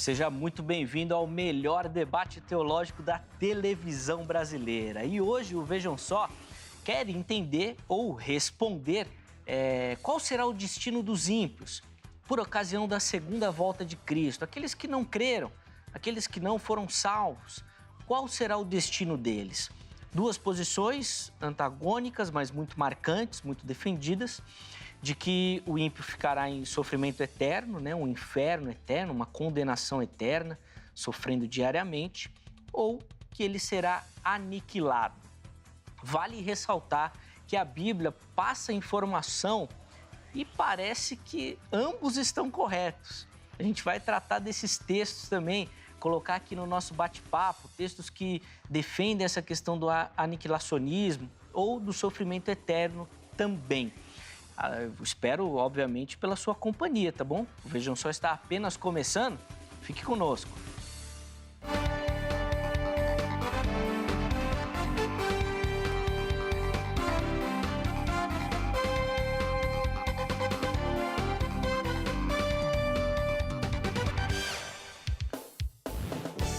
Seja muito bem-vindo ao melhor debate teológico da televisão brasileira. E hoje o Vejam Só quer entender ou responder qual será o destino dos ímpios por ocasião da segunda volta de Cristo. Aqueles que não creram, aqueles que não foram salvos, qual será o destino deles? Duas posições antagônicas, mas muito marcantes, muito defendidas, de que o ímpio ficará em sofrimento eterno, um inferno eterno, uma condenação eterna, sofrendo diariamente, ou que ele será aniquilado. Vale ressaltar que a Bíblia passa informação e parece que ambos estão corretos. A gente vai tratar desses textos também, colocar aqui no nosso bate-papo, textos que defendem essa questão do aniquilacionismo ou do sofrimento eterno também. Eu espero, obviamente, pela sua companhia, tá bom? O Vejam Só está apenas começando. Fique conosco.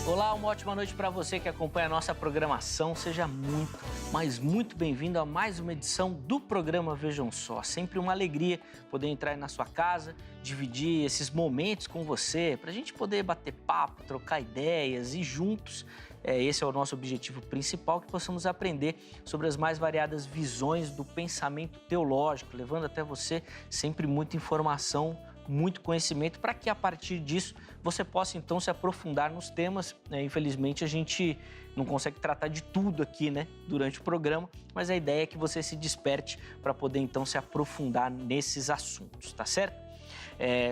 Olá, uma ótima noite para você que acompanha a nossa programação. Seja muito, mas muito bem-vindo a mais uma edição do programa Vejam Só. Sempre uma alegria poder entrar na sua casa, dividir esses momentos com você, para a gente poder bater papo, trocar ideias e juntos, esse é o nosso objetivo principal, que possamos aprender sobre as mais variadas visões do pensamento teológico, levando até você sempre muita informação, muito conhecimento, para que a partir disso você possa então se aprofundar nos temas. Infelizmente a gente não consegue tratar de tudo aqui, durante o programa, mas a ideia é que você se desperte para poder então se aprofundar nesses assuntos, tá certo?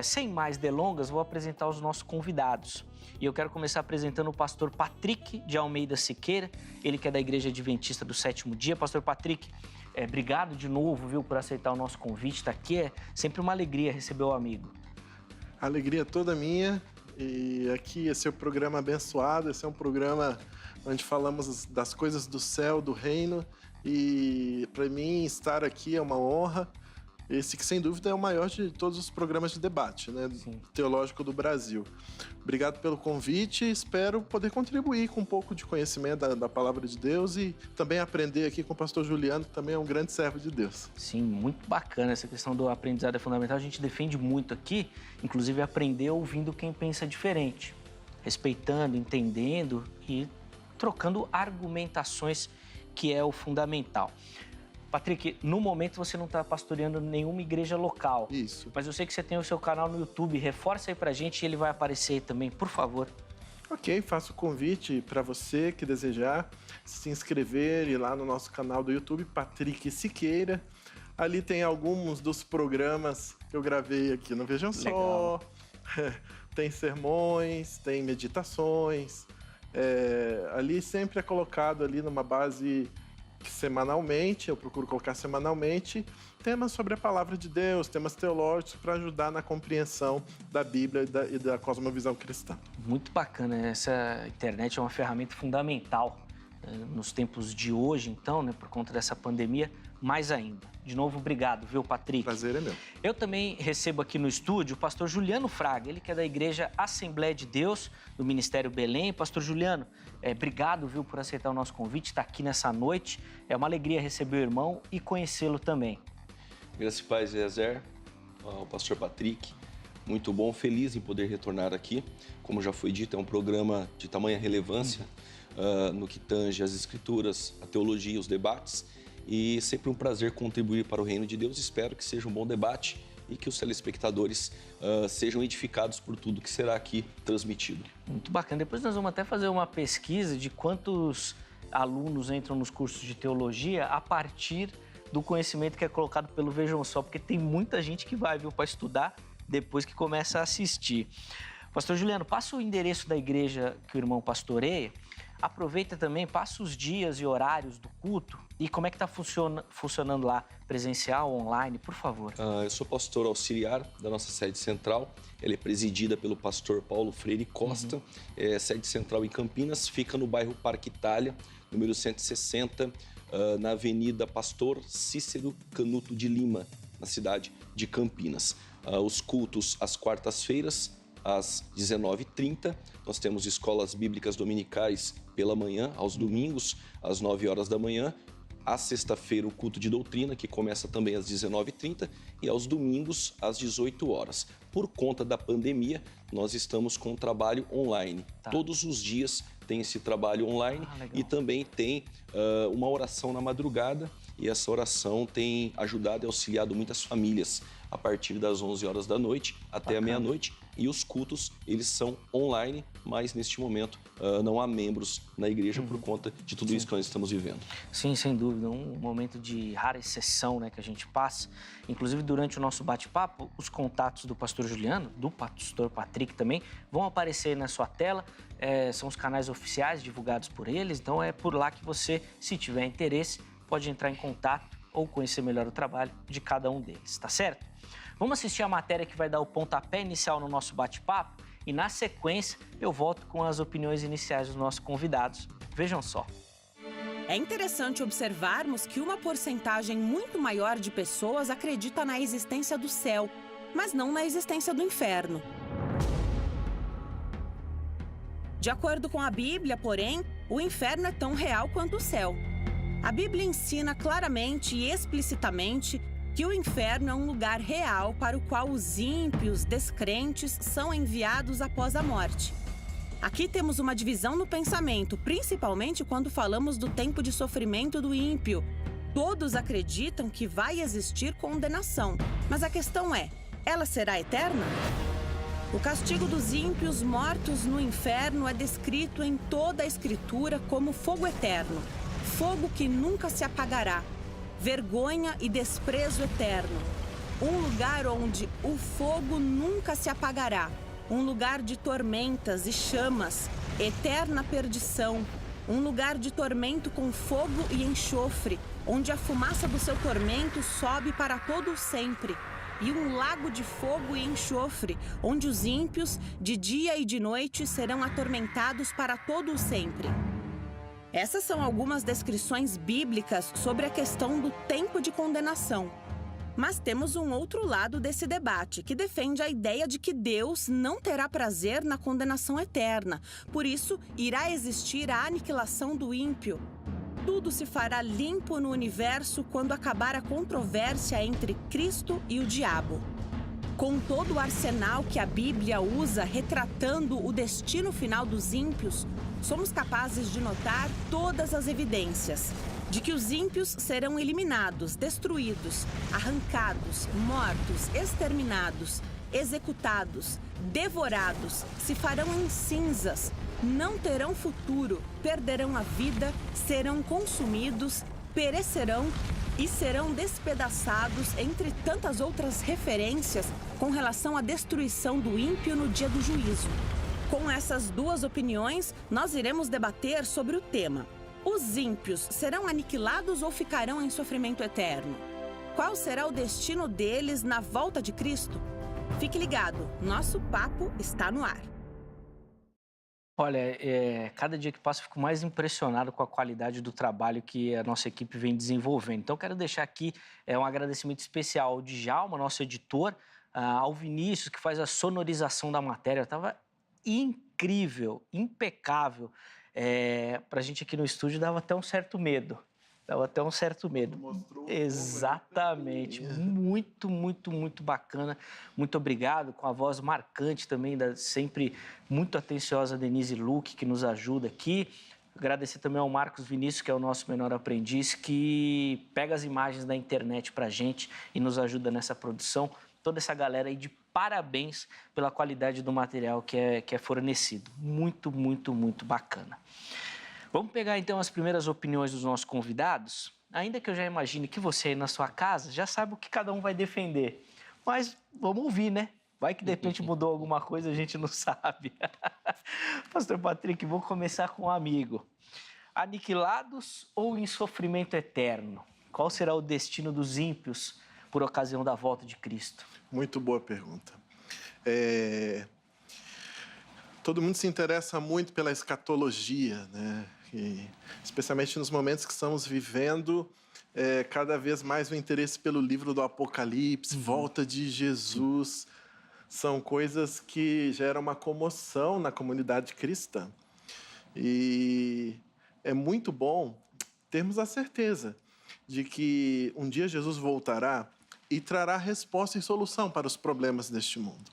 Sem mais delongas, vou apresentar os nossos convidados. E eu quero começar apresentando o pastor Patrick de Almeida Siqueira, ele que é da Igreja Adventista do Sétimo Dia. Pastor Patrick, obrigado de novo, por aceitar o nosso convite, estar aqui. É sempre uma alegria receber o amigo. A alegria toda minha. E aqui esse é o programa abençoado, esse é um programa onde falamos das coisas do céu, do reino. E para mim estar aqui é uma honra. Esse que, sem dúvida, é o maior de todos os programas de debate, teológico do Brasil. Obrigado pelo convite, espero poder contribuir com um pouco de conhecimento da palavra de Deus e também aprender aqui com o pastor Juliano, que também é um grande servo de Deus. Sim, muito bacana essa questão do aprendizado é fundamental. A gente defende muito aqui, inclusive aprender ouvindo quem pensa diferente, respeitando, entendendo e trocando argumentações, que é o fundamental. Patrick, no momento você não está pastoreando nenhuma igreja local. Isso. Mas eu sei que você tem o seu canal no YouTube. Reforça aí pra gente e ele vai aparecer aí também, por favor. Ok, faço o convite para você que desejar se inscrever e ir lá no nosso canal do YouTube, Patrick Siqueira. Ali tem alguns dos programas que eu gravei aqui no Vejam Só. Tem sermões, tem meditações. Ali sempre é colocado ali numa base semanalmente, eu procuro colocar semanalmente, temas sobre a palavra de Deus, temas teológicos para ajudar na compreensão da Bíblia e da cosmovisão cristã. Muito bacana, essa internet é uma ferramenta fundamental nos tempos de hoje, então, por conta dessa pandemia, mais ainda. De novo, obrigado, Patrick? Prazer é meu. Eu também recebo aqui no estúdio o pastor Juliano Fraga, ele que é da Igreja Assembleia de Deus, do Ministério Belém. Pastor Juliano, obrigado, por aceitar o nosso convite, estar aqui nessa noite. É uma alegria receber o irmão e conhecê-lo também. Graças e paz, Eliezer, o pastor Patrick. Muito bom, feliz em poder retornar aqui. Como já foi dito, é um programa de tamanha relevância no que tange as escrituras, a teologia, os debates. E sempre um prazer contribuir para o reino de Deus. Espero que seja um bom debate e que os telespectadores sejam edificados por tudo que será aqui transmitido. Muito bacana. Depois nós vamos até fazer uma pesquisa de quantos alunos entram nos cursos de teologia a partir do conhecimento que é colocado pelo Vejam Só, porque tem muita gente que vai, para estudar depois que começa a assistir. Pastor Juliano, passa o endereço da igreja que o irmão pastoreia. Aproveita também, passa os dias e horários do culto e como é que está funcionando lá, presencial, online, por favor. Eu sou pastor auxiliar da nossa sede central, ela é presidida pelo pastor Paulo Freire Costa, sede central em Campinas, fica no bairro Parque Itália, número 160, na Avenida Pastor Cícero Canuto de Lima, na cidade de Campinas. Os cultos às quartas-feiras, às 19h30. Nós temos escolas bíblicas dominicais pela manhã, aos domingos, às 9 horas da manhã. À sexta-feira, o culto de doutrina, que começa também às 19h30, e aos domingos, às 18 horas. Por conta da pandemia, nós estamos com trabalho online. Tá. Todos os dias tem esse trabalho online legal. e também tem uma oração na madrugada, e essa oração tem ajudado e auxiliado muitas famílias a partir das 11 horas da noite até a meia-noite. E os cultos, eles são online, mas neste momento não há membros na igreja por conta de tudo isso que nós estamos vivendo. Sim, sem dúvida, um momento de rara exceção, né, que a gente passa. Inclusive, durante o nosso bate-papo, os contatos do pastor Juliano, do pastor Patrick também, vão aparecer na sua tela. São os canais oficiais divulgados por eles, então é por lá que você, se tiver interesse, pode entrar em contato ou conhecer melhor o trabalho de cada um deles, tá certo? Vamos assistir a matéria que vai dar o pontapé inicial no nosso bate-papo e, na sequência, eu volto com as opiniões iniciais dos nossos convidados. Vejam só. É interessante observarmos que uma porcentagem muito maior de pessoas acredita na existência do céu, mas não na existência do inferno. De acordo com a Bíblia, porém, o inferno é tão real quanto o céu. A Bíblia ensina claramente e explicitamente que o inferno é um lugar real para o qual os ímpios, descrentes, são enviados após a morte. Aqui temos uma divisão no pensamento, principalmente quando falamos do tempo de sofrimento do ímpio. Todos acreditam que vai existir condenação, mas a questão é, ela será eterna? O castigo dos ímpios mortos no inferno é descrito em toda a Escritura como fogo eterno, fogo que nunca se apagará, vergonha e desprezo eterno, um lugar onde o fogo nunca se apagará, um lugar de tormentas e chamas, eterna perdição, um lugar de tormento com fogo e enxofre, onde a fumaça do seu tormento sobe para todo o sempre, e um lago de fogo e enxofre, onde os ímpios, de dia e de noite, serão atormentados para todo o sempre. Essas são algumas descrições bíblicas sobre a questão do tempo de condenação. Mas temos um outro lado desse debate, que defende a ideia de que Deus não terá prazer na condenação eterna. Por isso, irá existir a aniquilação do ímpio. Tudo se fará limpo no universo quando acabar a controvérsia entre Cristo e o diabo. Com todo o arsenal que a Bíblia usa retratando o destino final dos ímpios, somos capazes de notar todas as evidências de que os ímpios serão eliminados, destruídos, arrancados, mortos, exterminados, executados, devorados, se farão em cinzas, não terão futuro, perderão a vida, serão consumidos, perecerão e serão despedaçados, entre tantas outras referências com relação à destruição do ímpio no dia do juízo. Com essas duas opiniões, nós iremos debater sobre o tema: os ímpios serão aniquilados ou ficarão em sofrimento eterno? Qual será o destino deles na volta de Cristo? Fique ligado, nosso papo está no ar. Olha, cada dia que passa eu fico mais impressionado com a qualidade do trabalho que a nossa equipe vem desenvolvendo. Então, quero deixar aqui um agradecimento especial ao Djalma, nosso editor, ao Vinícius, que faz a sonorização da matéria. Estava incrível, impecável. Para a gente aqui no estúdio dava até um certo medo. Exatamente. Muito, muito, muito bacana. Muito obrigado. Com a voz marcante também, sempre muito atenciosa Denise Luque, que nos ajuda aqui. Agradecer também ao Marcos Vinícius, que é o nosso menor aprendiz, que pega as imagens da internet pra gente e nos ajuda nessa produção. Toda essa galera aí, de parabéns pela qualidade do material que é fornecido. Muito, muito, muito bacana. Vamos pegar, então, as primeiras opiniões dos nossos convidados. Ainda que eu já imagine que você aí na sua casa já sabe o que cada um vai defender. Mas vamos ouvir, né? Vai que de repente mudou alguma coisa, a gente não sabe. Pastor Patrick, vou começar com um amigo. Aniquilados ou em sofrimento eterno? Qual será o destino dos ímpios por ocasião da volta de Cristo? Muito boa pergunta. Todo mundo se interessa muito pela escatologia, né? E, especialmente nos momentos que estamos vivendo, cada vez mais o interesse pelo livro do Apocalipse, volta de Jesus. são coisas que geram uma comoção na comunidade cristã. E é muito bom termos a certeza de que um dia Jesus voltará e trará resposta e solução para os problemas deste mundo.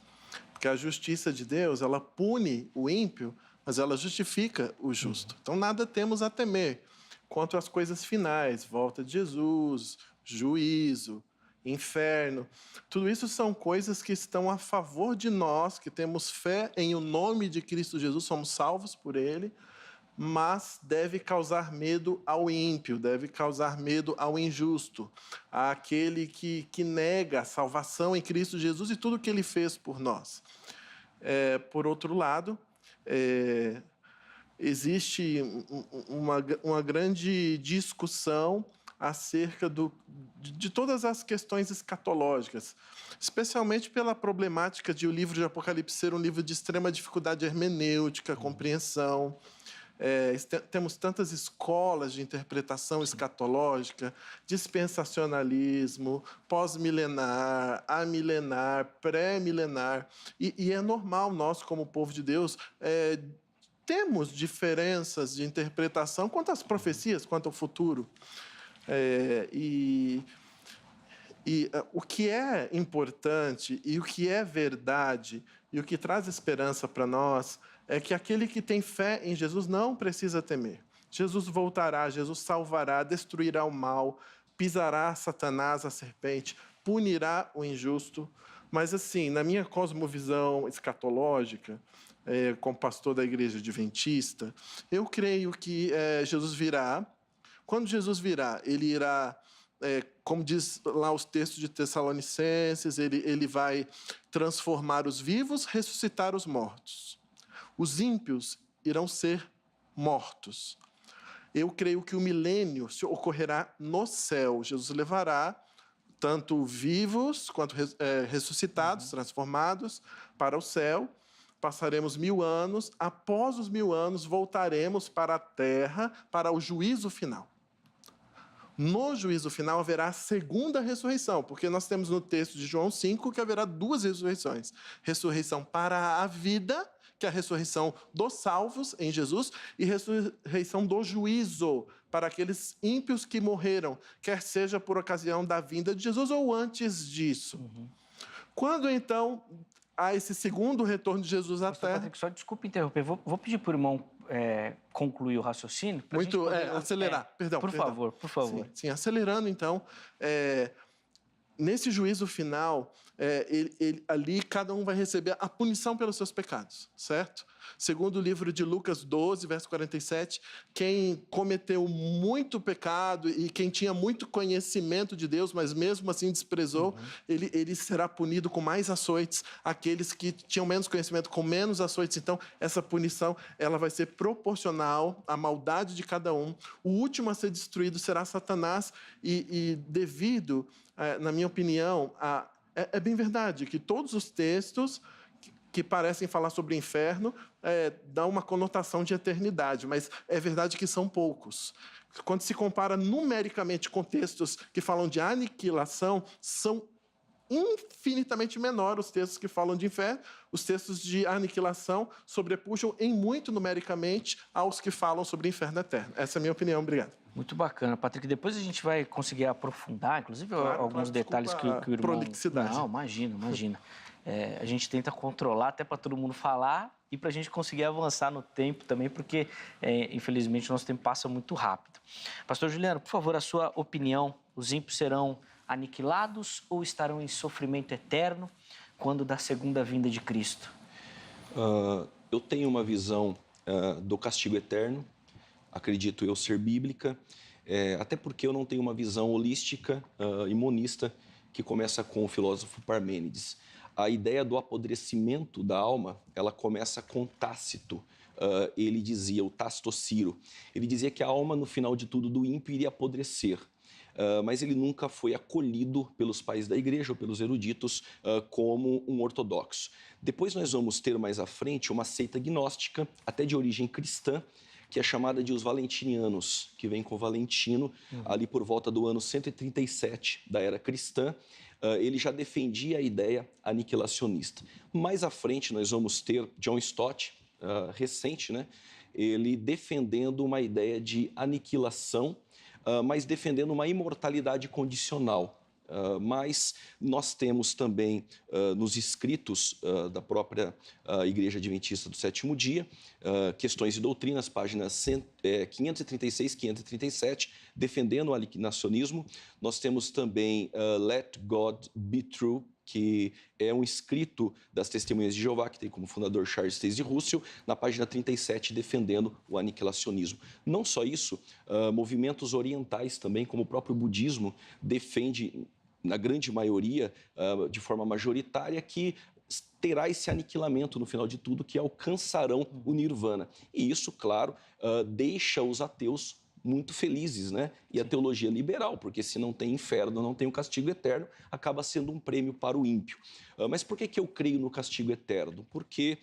Porque a justiça de Deus, ela pune o ímpio, mas ela justifica o justo. Então, nada temos a temer quanto às coisas finais, volta de Jesus, juízo, inferno. Tudo isso são coisas que estão a favor de nós, que temos fé em o nome de Cristo Jesus, somos salvos por Ele, mas deve causar medo ao ímpio, deve causar medo ao injusto, àquele que nega a salvação em Cristo Jesus e tudo que Ele fez por nós. Por outro lado, existe uma grande discussão acerca de todas as questões escatológicas, especialmente pela problemática de o livro de Apocalipse ser um livro de extrema dificuldade hermenêutica, compreensão. Temos tantas escolas de interpretação escatológica, dispensacionalismo, pós-milenar, amilenar, pré-milenar, e é normal nós, como povo de Deus, temos diferenças de interpretação quanto às profecias, quanto ao futuro. O que é importante e o que é verdade e o que traz esperança para nós é que aquele que tem fé em Jesus não precisa temer. Jesus voltará, Jesus salvará, destruirá o mal, pisará Satanás, a serpente, punirá o injusto. Mas, assim, na minha cosmovisão escatológica, como pastor da Igreja Adventista, eu creio que Jesus virá. Quando Jesus virá, ele irá, como diz lá os textos de Tessalonicenses, ele vai transformar os vivos, ressuscitar os mortos. Os ímpios irão ser mortos. Eu creio que o milênio ocorrerá no céu. Jesus levará tanto vivos quanto ressuscitados, transformados, para o céu. Passaremos 1000 anos. Após os 1000 anos, voltaremos para a terra, para o juízo final. No juízo final haverá a segunda ressurreição, porque nós temos no texto de João 5 que haverá 2 ressurreições. Ressurreição para a vida, que é a ressurreição dos salvos em Jesus, e ressurreição do juízo para aqueles ímpios que morreram, quer seja por ocasião da vinda de Jesus ou antes disso. Quando, então, há esse segundo retorno de Jesus à Terra... Patrick, só desculpa interromper, vou pedir para o irmão concluir o raciocínio. Muito, acelerar, perdão. Por favor. Sim, acelerando, então, nesse juízo final, ali cada um vai receber a punição pelos seus pecados, certo? Segundo o livro de Lucas 12, verso 47, quem cometeu muito pecado e quem tinha muito conhecimento de Deus, mas mesmo assim desprezou, ele será punido com mais açoites. Aqueles que tinham menos conhecimento, com menos açoites. Então, essa punição ela vai ser proporcional à maldade de cada um. O último a ser destruído será Satanás e devido, na minha opinião, é bem verdade que todos os textos que parecem falar sobre o inferno dão uma conotação de eternidade, mas é verdade que são poucos. Quando se compara numericamente com textos que falam de aniquilação, são infinitamente menores os textos que falam de inferno. Os textos de aniquilação sobrepujam em muito numericamente aos que falam sobre inferno eterno. Essa é a minha opinião. Obrigado. Muito bacana, Patrick. Depois a gente vai conseguir aprofundar, inclusive, alguns detalhes que o irmão... Prolixidade. Não, imagina. A gente tenta controlar até para todo mundo falar e para a gente conseguir avançar no tempo também, porque, infelizmente, o nosso tempo passa muito rápido. Pastor Juliano, por favor, a sua opinião. Os ímpios serão aniquilados ou estarão em sofrimento eterno quando da segunda vinda de Cristo? Eu tenho uma visão do castigo eterno, acredito eu ser bíblica, até porque eu não tenho uma visão holística e monista que começa com o filósofo Parmênides. A ideia do apodrecimento da alma, ela começa com Tácito. Ele dizia, o Tácito Ciro, ele dizia que a alma, no final de tudo, do ímpio iria apodrecer. Mas ele nunca foi acolhido pelos pais da igreja ou pelos eruditos como um ortodoxo. Depois nós vamos ter mais à frente uma seita gnóstica, até de origem cristã, que é chamada de os valentinianos, que vem com Valentino, ali por volta do ano 137 da era cristã, ele já defendia a ideia aniquilacionista. Mais à frente, nós vamos ter John Stott, recente, né? Ele defendendo uma ideia de aniquilação, mas defendendo uma imortalidade condicional. Mas nós temos também nos escritos da própria Igreja Adventista do Sétimo Dia, Questões e Doutrinas, páginas 536 e 537, defendendo o aniquilacionismo. Nós temos também Let God Be True, que é um escrito das Testemunhas de Jeová, que tem como fundador Charles Taze Russell, na página 37, defendendo o aniquilacionismo. Não só isso, movimentos orientais também, como o próprio budismo, defende, na grande maioria, de forma majoritária, que terá esse aniquilamento no final de tudo, que alcançarão o nirvana. E isso, claro, deixa os ateus muito felizes, né? E a teologia liberal, porque se não tem inferno, não tem o castigo eterno, acaba sendo um prêmio para o ímpio. Mas por que eu creio no castigo eterno? Porque,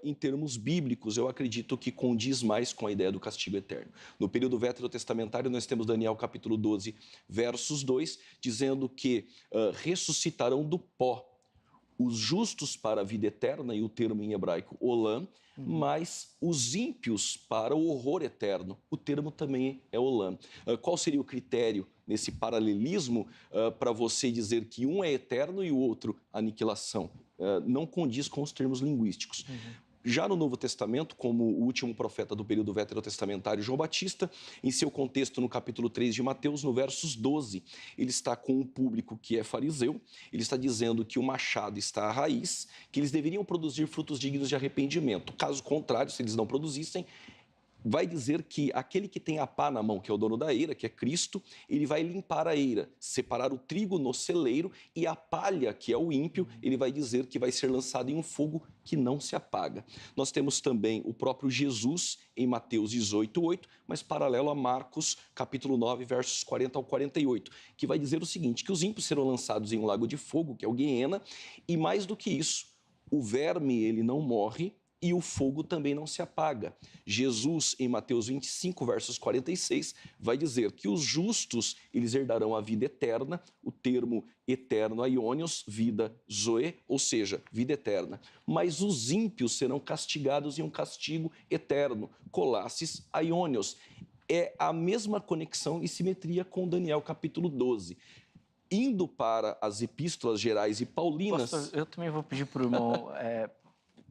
em termos bíblicos, eu acredito que condiz mais com a ideia do castigo eterno. No período veterotestamentário, nós temos Daniel capítulo 12, versos 2, dizendo que ressuscitarão do pó os justos para a vida eterna, e o termo em hebraico, olam, mas os ímpios para o horror eterno. O termo também é olam. Qual seria o critério nesse paralelismo para você dizer que um é eterno e o outro aniquilação? Não condiz com os termos linguísticos. Já no Novo Testamento, como o último profeta do período veterotestamentário, João Batista, em seu contexto no capítulo 3 de Mateus, no versos 12, ele está com um público que é fariseu, ele está dizendo que o machado está à raiz, que eles deveriam produzir frutos dignos de arrependimento. Caso contrário, se eles não produzissem, vai dizer que aquele que tem a pá na mão, que é o dono da eira, que é Cristo, ele vai limpar a eira, separar o trigo no celeiro, e a palha, que é o ímpio, ele vai dizer que vai ser lançado em um fogo que não se apaga. Nós temos também o próprio Jesus em Mateus 18:8, mas paralelo a Marcos, capítulo 9, versos 40 ao 48, que vai dizer o seguinte, que os ímpios serão lançados em um lago de fogo, que é o Guiena, e mais do que isso, o verme ele não morre, e o fogo também não se apaga. Jesus, em Mateus 25, versos 46, vai dizer que os justos, eles herdarão a vida eterna, o termo eterno, aionios, vida, zoe, ou seja, vida eterna. Mas os ímpios serão castigados em um castigo eterno, colasses, aionios. É a mesma conexão e simetria com Daniel, capítulo 12. Indo para as epístolas gerais e paulinas... Pastor, eu também vou pedir para o irmão...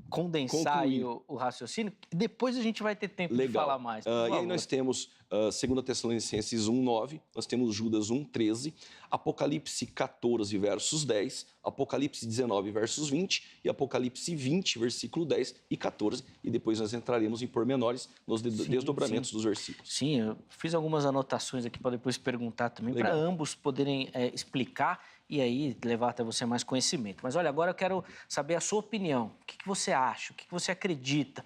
condensar aí o raciocínio, depois a gente vai ter tempo de falar mais. E aí nós temos 2 Tessalonicenses 1:9, nós temos Judas 1:13, Apocalipse 14, versos 10, Apocalipse 19, versos 20 e Apocalipse 20, versículo 10 e 14, e depois nós entraremos em pormenores nos desdobramentos dos versículos. Sim, eu fiz algumas anotações aqui para depois perguntar também, para ambos poderem explicar e aí levar até você mais conhecimento. Mas olha, agora eu quero saber a sua opinião. O que você acha? O que você acredita?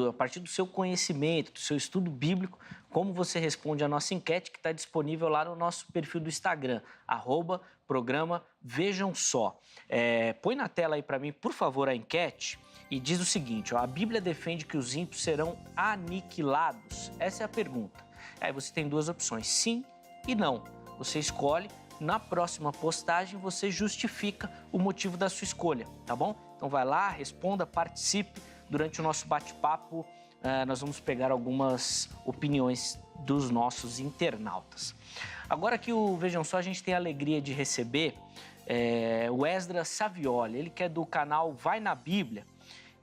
A partir do seu conhecimento, do seu estudo bíblico, como você responde à nossa enquete que está disponível lá no nosso perfil do Instagram, @programa Vejam Só. Põe na tela aí para mim, por favor, a enquete e diz o seguinte, a Bíblia defende que os ímpios serão aniquilados? Essa é a pergunta. Aí você tem duas opções, sim e não. Você escolhe. Na próxima postagem, você justifica o motivo da sua escolha, tá bom? Então vai lá, responda, participe. Durante o nosso bate-papo, nós vamos pegar algumas opiniões dos nossos internautas. Agora que Vejam Só, a gente tem a alegria de receber o Esdras Savioli, ele que é do canal Vai na Bíblia.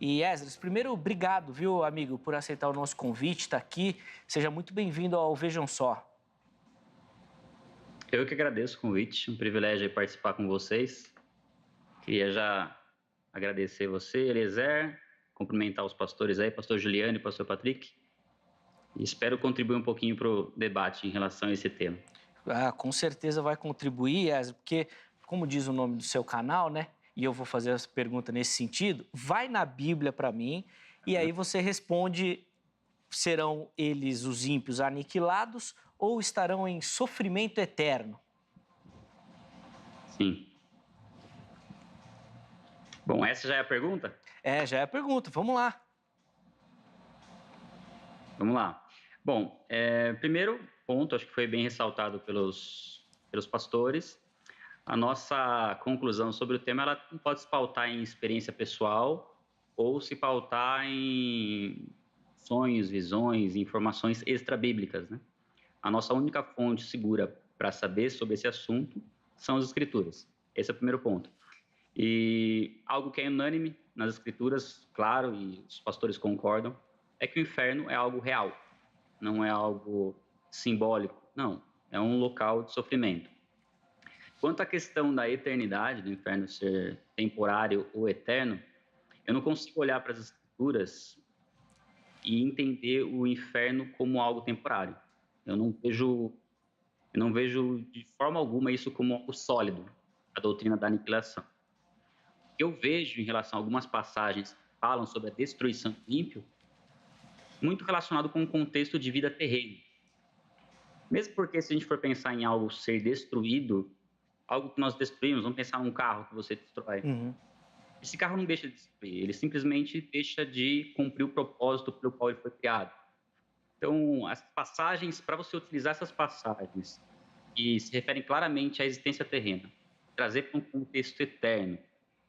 E Esdras, primeiro, obrigado, viu, amigo, por aceitar o nosso convite, estar aqui. Seja muito bem-vindo ao Vejam Só. Eu que agradeço o convite, um privilégio participar com vocês. Queria já agradecer você, Eliezer, cumprimentar os pastores aí, pastor Juliano e pastor Patrick. E espero contribuir um pouquinho para o debate em relação a esse tema. Com certeza vai contribuir, porque, como diz o nome do seu canal, né? E eu vou fazer essa pergunta nesse sentido, vai na Bíblia para mim, e aí você responde, serão eles, os ímpios, aniquilados ou estarão em sofrimento eterno? Sim. Bom, essa já é a pergunta? Já é a pergunta. Vamos lá. Vamos lá. Bom, primeiro ponto, acho que foi bem ressaltado pelos pastores. A nossa conclusão sobre o tema, ela não pode se pautar em experiência pessoal ou se pautar em sonhos, visões, informações extrabíblicas, né? A nossa única fonte segura para saber sobre esse assunto são as Escrituras. Esse é o primeiro ponto. E algo que é unânime nas Escrituras, claro, e os pastores concordam, é que o inferno é algo real, não é algo simbólico, não, é um local de sofrimento. Quanto à questão da eternidade, do inferno ser temporário ou eterno, eu não consigo olhar para as Escrituras e entender o inferno como algo temporário. Eu não vejo de forma alguma isso como algo sólido, a doutrina da aniquilação. O que eu vejo em relação a algumas passagens que falam sobre a destruição do ímpio, muito relacionado com o contexto de vida terrena. Mesmo porque, se a gente for pensar em algo ser destruído, algo que nós destruímos, vamos pensar num carro que você destrói. Esse carro não deixa de destruir, ele simplesmente deixa de cumprir o propósito pelo qual ele foi criado. Então, as passagens, para você utilizar essas passagens, que se referem claramente à existência terrena, trazer para um contexto eterno,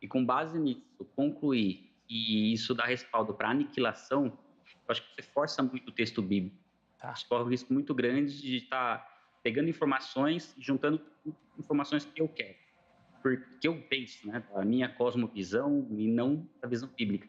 e com base nisso, concluir que isso dá respaldo para aniquilação, eu acho que você força muito o texto bíblico. Você corre um risco muito grande de estar pegando informações e juntando informações que eu quero, porque eu penso, né, da minha cosmovisão e não da visão bíblica.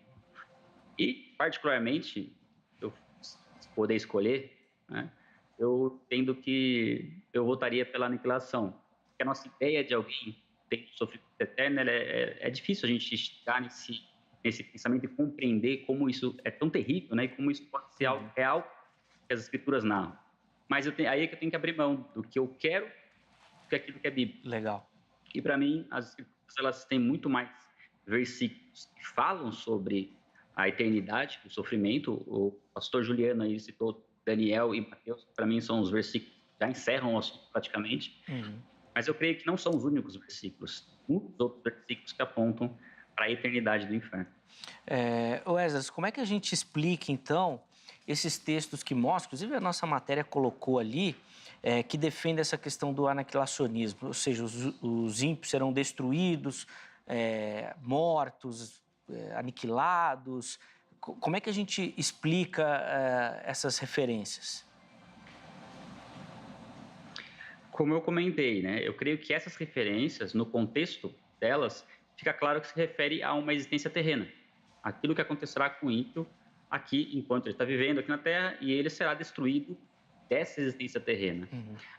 E, particularmente, eu se poder escolher, né, eu entendo que eu votaria pela aniquilação. Porque a nossa ideia de alguém ter sofrimento eterno, é difícil a gente chegar nesse pensamento e compreender como isso é tão terrível, né, e como isso pode ser algo real que as Escrituras narram. Mas aí é que eu tenho que abrir mão do que eu quero do que aquilo que é bíblico. Legal. E para mim, as Escrituras, elas têm muito mais versículos que falam sobre a eternidade, o sofrimento. O pastor Juliano aí citou Daniel e Mateus, para mim são os versículos que já encerram o assunto praticamente. Mas eu creio que não são os únicos versículos. Muitos outros versículos que apontam para a eternidade do inferno. Wesley, como é que a gente explica, então, esses textos que mostram, inclusive a nossa matéria colocou ali, que defende essa questão do aniquilacionismo, ou seja, os ímpios serão destruídos, mortos, aniquilados. Como é que a gente explica essas referências? Como eu comentei, né, eu creio que essas referências, no contexto delas, fica claro que se refere a uma existência terrena. Aquilo que acontecerá com o ímpio aqui, enquanto ele está vivendo aqui na Terra, e ele será destruído dessa existência terrena.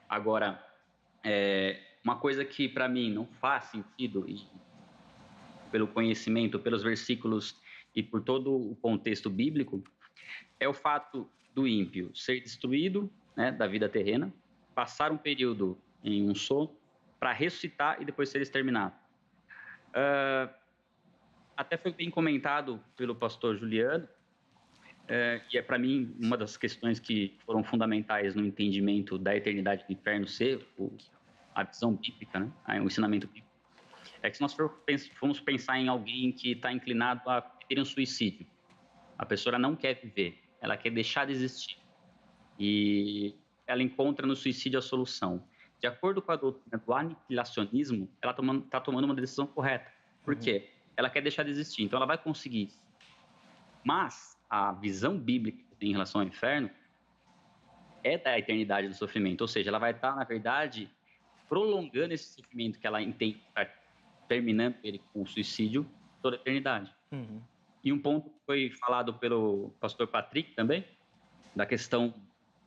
Agora, uma coisa que para mim não faz sentido, e pelo conhecimento, pelos versículos e por todo o contexto bíblico, é o fato do ímpio ser destruído, né, da vida terrena, passar um período em um sono, para ressuscitar e depois ser exterminado. Até foi bem comentado pelo pastor Juliano, e é para mim uma das questões que foram fundamentais no entendimento da eternidade do inferno ser a visão bíblica, né, o ensinamento bíblico, é que se nós formos pensar em alguém que está inclinado a ter um suicídio, a pessoa não quer viver, ela quer deixar de existir, e ela encontra no suicídio a solução. De acordo com a doutrina do aniquilacionismo, ela está tomando uma decisão correta. Por quê? Ela quer deixar de existir, então ela vai conseguir. Mas a visão bíblica que tem em relação ao inferno é da eternidade do sofrimento, ou seja, ela vai estar, na verdade, prolongando esse sofrimento que ela entende, terminando ele com o suicídio, toda a eternidade. E um ponto que foi falado pelo pastor Patrick também, da questão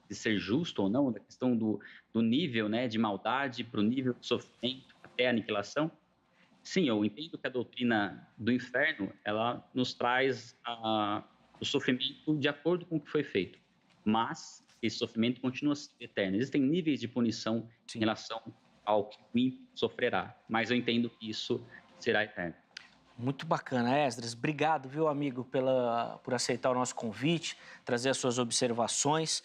de ser justo ou não, da questão do nível, né, de maldade para o nível de sofrimento até a aniquilação. Sim, eu entendo que a doutrina do inferno, ela nos traz o sofrimento de acordo com o que foi feito, mas esse sofrimento continua sendo eterno. Existem níveis de punição em relação ao que o ímpio sofrerá, mas eu entendo que isso será eterno. Muito bacana, Esdras. Obrigado, viu, amigo, por aceitar o nosso convite, trazer as suas observações.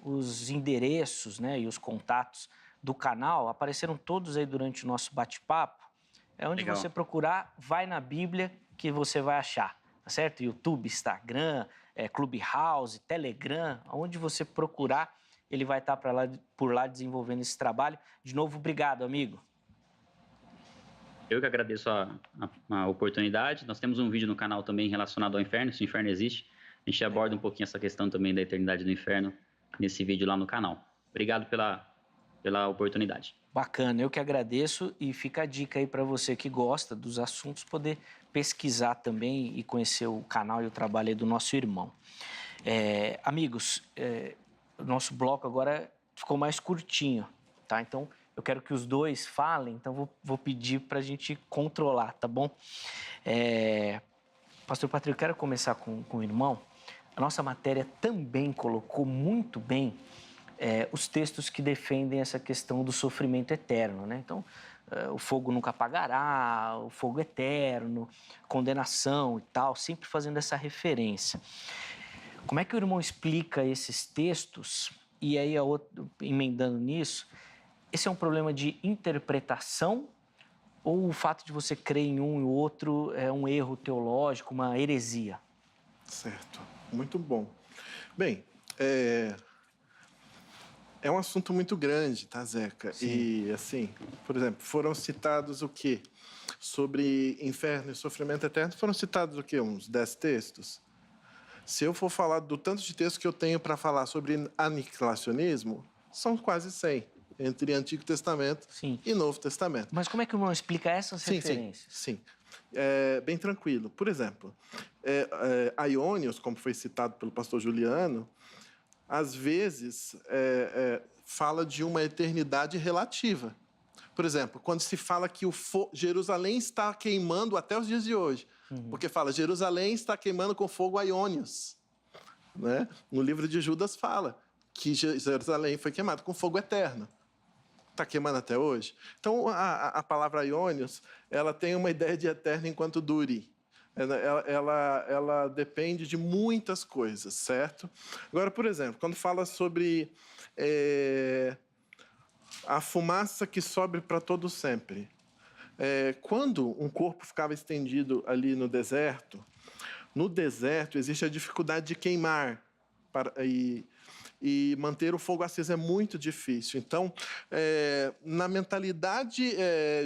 Os endereços, né, e os contatos do canal apareceram todos aí durante o nosso bate-papo. Onde Legal. você procurar, vai na Bíblia que você vai achar, tá certo? YouTube, Instagram, Clubhouse, Telegram, onde você procurar, ele vai estar por lá desenvolvendo esse trabalho. De novo, obrigado, amigo. Eu que agradeço a oportunidade. Nós temos um vídeo no canal também relacionado ao inferno, se o inferno existe. A gente aborda um pouquinho essa questão também da eternidade do inferno nesse vídeo lá no canal. Obrigado pela oportunidade. Bacana, eu que agradeço e fica a dica aí para você que gosta dos assuntos poder pesquisar também e conhecer o canal e o trabalho aí do nosso irmão. Amigos, o nosso bloco agora ficou mais curtinho, tá? Então eu quero que os dois falem, então vou pedir para a gente controlar, tá bom? Pastor Patrick, eu quero começar com o irmão. A nossa matéria também colocou muito bem os textos que defendem essa questão do sofrimento eterno, né? Então, o fogo nunca apagará, o fogo eterno, condenação e tal, sempre fazendo essa referência. Como é que o irmão explica esses textos? E aí, emendando nisso, esse é um problema de interpretação ou o fato de você crer em um e o outro é um erro teológico, uma heresia? Certo, muito bom. Bem, é um assunto muito grande, tá, Zeca? Sim. E, assim, por exemplo, foram citados o quê? Sobre inferno e sofrimento eterno, foram citados o quê? Uns 10 textos? Se eu for falar do tanto de textos que eu tenho para falar sobre aniquilacionismo, são quase 100, entre Antigo Testamento e Novo Testamento. Mas como é que o irmão explica essas referências? Sim. Bem tranquilo. Por exemplo, Aionios, como foi citado pelo pastor Juliano, às vezes fala de uma eternidade relativa. Por exemplo, quando se fala que Jerusalém está queimando até os dias de hoje, porque fala Jerusalém está queimando com fogo Aionios, né? No livro de Judas fala que Jerusalém foi queimado com fogo eterno. Está queimando até hoje. Então, a palavra Aionios, ela tem uma ideia de eterno enquanto dure. Ela depende de muitas coisas, certo? Agora, por exemplo, quando fala sobre a fumaça que sobe para todo sempre. Quando um corpo ficava estendido ali no deserto existe a dificuldade de queimar e manter o fogo aceso é muito difícil. Então, na mentalidade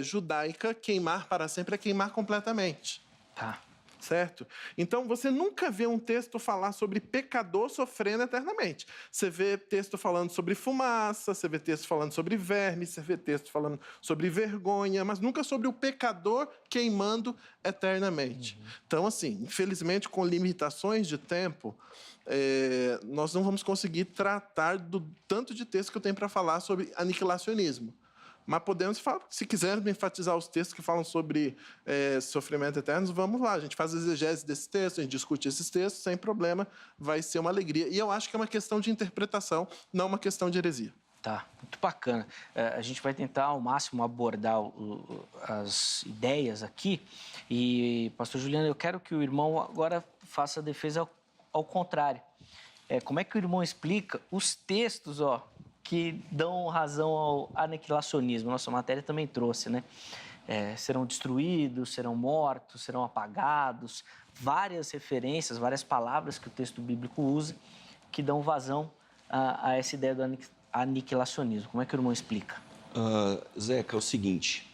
judaica, queimar para sempre é queimar completamente. Tá. Certo? Então, você nunca vê um texto falar sobre pecador sofrendo eternamente. Você vê texto falando sobre fumaça, você vê texto falando sobre verme, você vê texto falando sobre vergonha, mas nunca sobre o pecador queimando eternamente. Então, assim, infelizmente, com limitações de tempo, nós não vamos conseguir tratar do tanto de texto que eu tenho para falar sobre aniquilacionismo. Mas podemos, se quisermos enfatizar os textos que falam sobre sofrimento eterno, vamos lá. A gente faz exegese desses textos, a gente discute esses textos, sem problema, vai ser uma alegria. E eu acho que é uma questão de interpretação, não uma questão de heresia. Tá, muito bacana. A gente vai tentar ao máximo abordar as ideias aqui. E, pastor Juliano, eu quero que o irmão agora faça a defesa ao contrário. Como é que o irmão explica os textos, que dão razão ao aniquilacionismo? Nossa matéria também trouxe, né? Serão destruídos, serão mortos, serão apagados. Várias referências, várias palavras que o texto bíblico usa que dão vazão a essa ideia do aniquilacionismo. Como é que o irmão explica? Zeca, é o seguinte.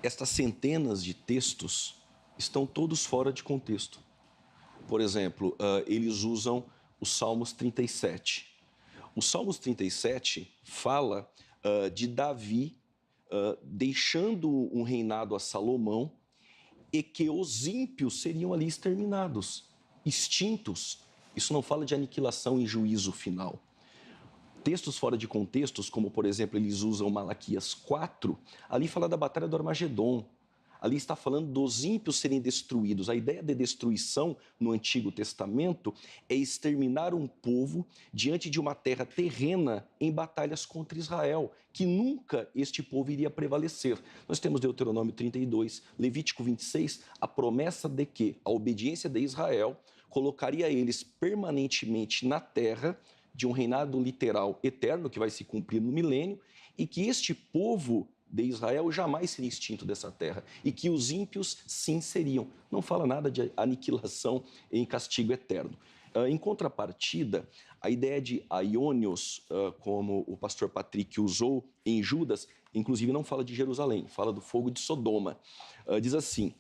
Estas centenas de textos estão todos fora de contexto. Por exemplo, eles usam os Salmos 37. O Salmos 37 fala de Davi deixando um reinado a Salomão e que os ímpios seriam ali exterminados, extintos. Isso não fala de aniquilação e juízo final. Textos fora de contextos, como, por exemplo, eles usam Malaquias 4, ali fala da Batalha do Armagedon. Ali está falando dos ímpios serem destruídos. A ideia de destruição no Antigo Testamento é exterminar um povo diante de uma terra terrena em batalhas contra Israel, que nunca este povo iria prevalecer. Nós temos Deuteronômio 32, Levítico 26, a promessa de que a obediência de Israel colocaria eles permanentemente na terra de um reinado literal eterno, que vai se cumprir no milênio, e que este povo de Israel jamais seria extinto dessa terra, e que os ímpios sim seriam. Não fala nada de aniquilação em castigo eterno. Em contrapartida, a ideia de aionios, como o pastor Patrick usou em Judas, inclusive não fala de Jerusalém, fala do fogo de Sodoma. Diz assim,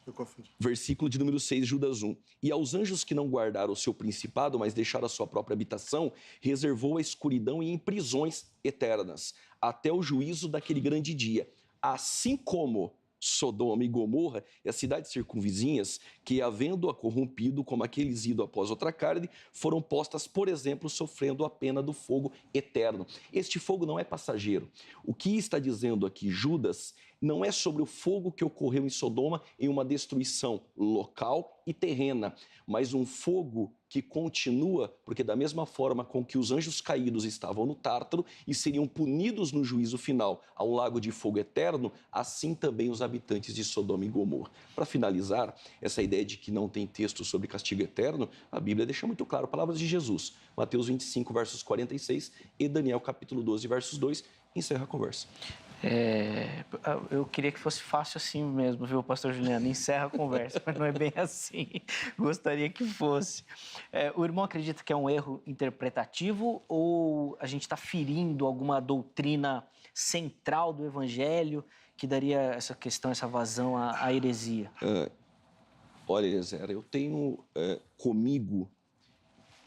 Eu confundi. versículo de número 6, Judas 1. E aos anjos que não guardaram o seu principado, mas deixaram a sua própria habitação, reservou a escuridão e em prisões eternas, até o juízo daquele grande dia. Assim como Sodoma e Gomorra e as cidades circunvizinhas, que, havendo-a corrompido como aqueles ido após outra carne, foram postas, por exemplo, sofrendo a pena do fogo eterno. Este fogo não é passageiro. O que está dizendo aqui Judas não é sobre o fogo que ocorreu em Sodoma em uma destruição local e terrena, mas um fogo que continua, porque da mesma forma com que os anjos caídos estavam no Tártaro e seriam punidos no juízo final a um lago de fogo eterno, assim também os habitantes de Sodoma e Gomorra. Para finalizar, essa ideia de que não tem texto sobre castigo eterno, a Bíblia deixa muito claro, palavras de Jesus, Mateus 25, versos 46 e Daniel capítulo 12, versos 2, encerra a conversa. Eu queria que fosse fácil assim mesmo, viu, pastor Juliano? Encerra a conversa, mas não é bem assim. Gostaria que fosse. O irmão acredita que é um erro interpretativo ou a gente está ferindo alguma doutrina central do evangelho que daria essa questão, essa vazão à heresia? Olha, Eliezer, eu tenho comigo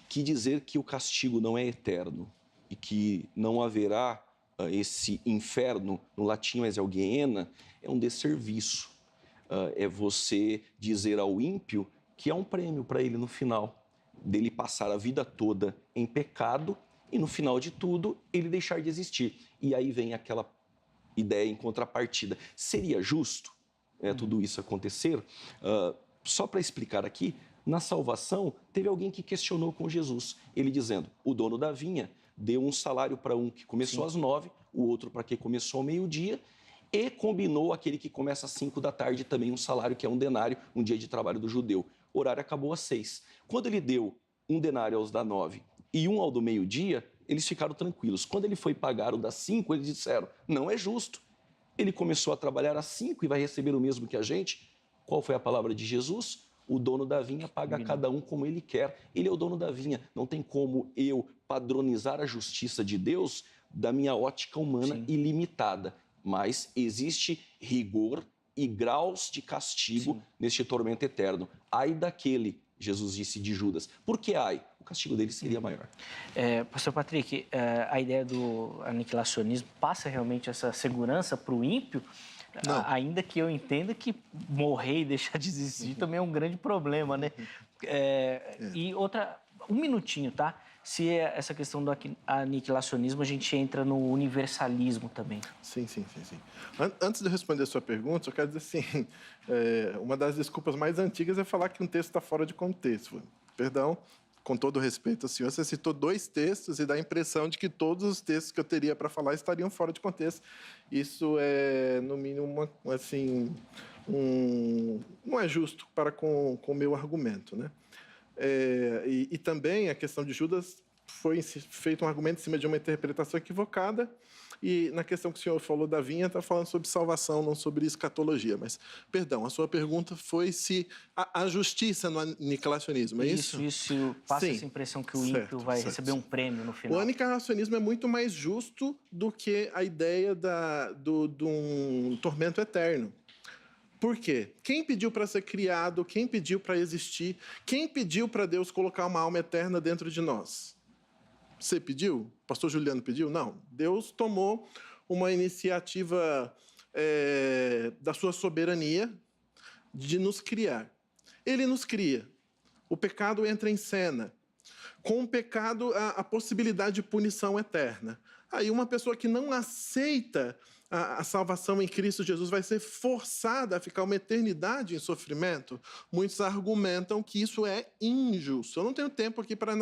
que dizer que o castigo não é eterno e que não haverá esse inferno, no latim, mas é o Gehenna, é um desserviço. É você dizer ao ímpio que há um prêmio para ele no final, dele passar a vida toda em pecado e no final de tudo ele deixar de existir. E aí vem aquela ideia em contrapartida. Seria justo tudo isso acontecer? Só para explicar aqui, na salvação teve alguém que questionou com Jesus, ele dizendo, o dono da vinha deu um salário para um que começou às 9, o outro para quem começou ao meio-dia, e combinou aquele que começa às 5 da tarde também um salário que é um denário, um dia de trabalho do judeu. O horário acabou às 6. Quando ele deu um denário aos da 9 e um ao do meio-dia, eles ficaram tranquilos. Quando ele foi pagar o das 5, eles disseram, não é justo. Ele começou a trabalhar às 5 e vai receber o mesmo que a gente. Qual foi a palavra de Jesus? O dono da vinha paga a cada um como ele quer. Ele é o dono da vinha. Não tem como eu padronizar a justiça de Deus da minha ótica humana ilimitada. Mas existe rigor e graus de castigo neste tormento eterno. Ai daquele, Jesus disse de Judas. Por que ai? O castigo dele seria maior. Pastor Patrick, a ideia do aniquilacionismo passa realmente essa segurança para o ímpio? Ainda que eu entenda que morrer e deixar de existir também é um grande problema, né? E outra, um minutinho, tá? Se essa questão do aniquilacionismo, a gente entra no universalismo também. Sim. Antes de eu responder a sua pergunta, eu quero dizer assim, uma das desculpas mais antigas é falar que um texto está fora de contexto. Perdão, com todo respeito ao senhor, você citou 2 textos e dá a impressão de que todos os textos que eu teria para falar estariam fora de contexto. Isso é, no mínimo, não é justo para com o meu argumento, né? E também a questão de Judas foi feito um argumento em cima de uma interpretação equivocada, e na questão que o senhor falou da vinha, está falando sobre salvação, não sobre escatologia. Mas, perdão, a sua pergunta foi se a justiça no aniquilacionismo, é isso? Isso passa essa impressão que o ímpio vai receber um prêmio no final. O aniquilacionismo é muito mais justo do que a ideia de um tormento eterno. Por quê? Quem pediu para ser criado? Quem pediu para existir? Quem pediu para Deus colocar uma alma eterna dentro de nós? Você pediu? O pastor Juliano pediu? Não. Deus tomou uma iniciativa da sua soberania de nos criar. Ele nos cria. O pecado entra em cena. Com o pecado, a possibilidade de punição eterna. Aí uma pessoa que não aceita a salvação em Cristo Jesus vai ser forçada a ficar uma eternidade em sofrimento. Muitos argumentam que isso é injusto. Eu não tenho tempo aqui para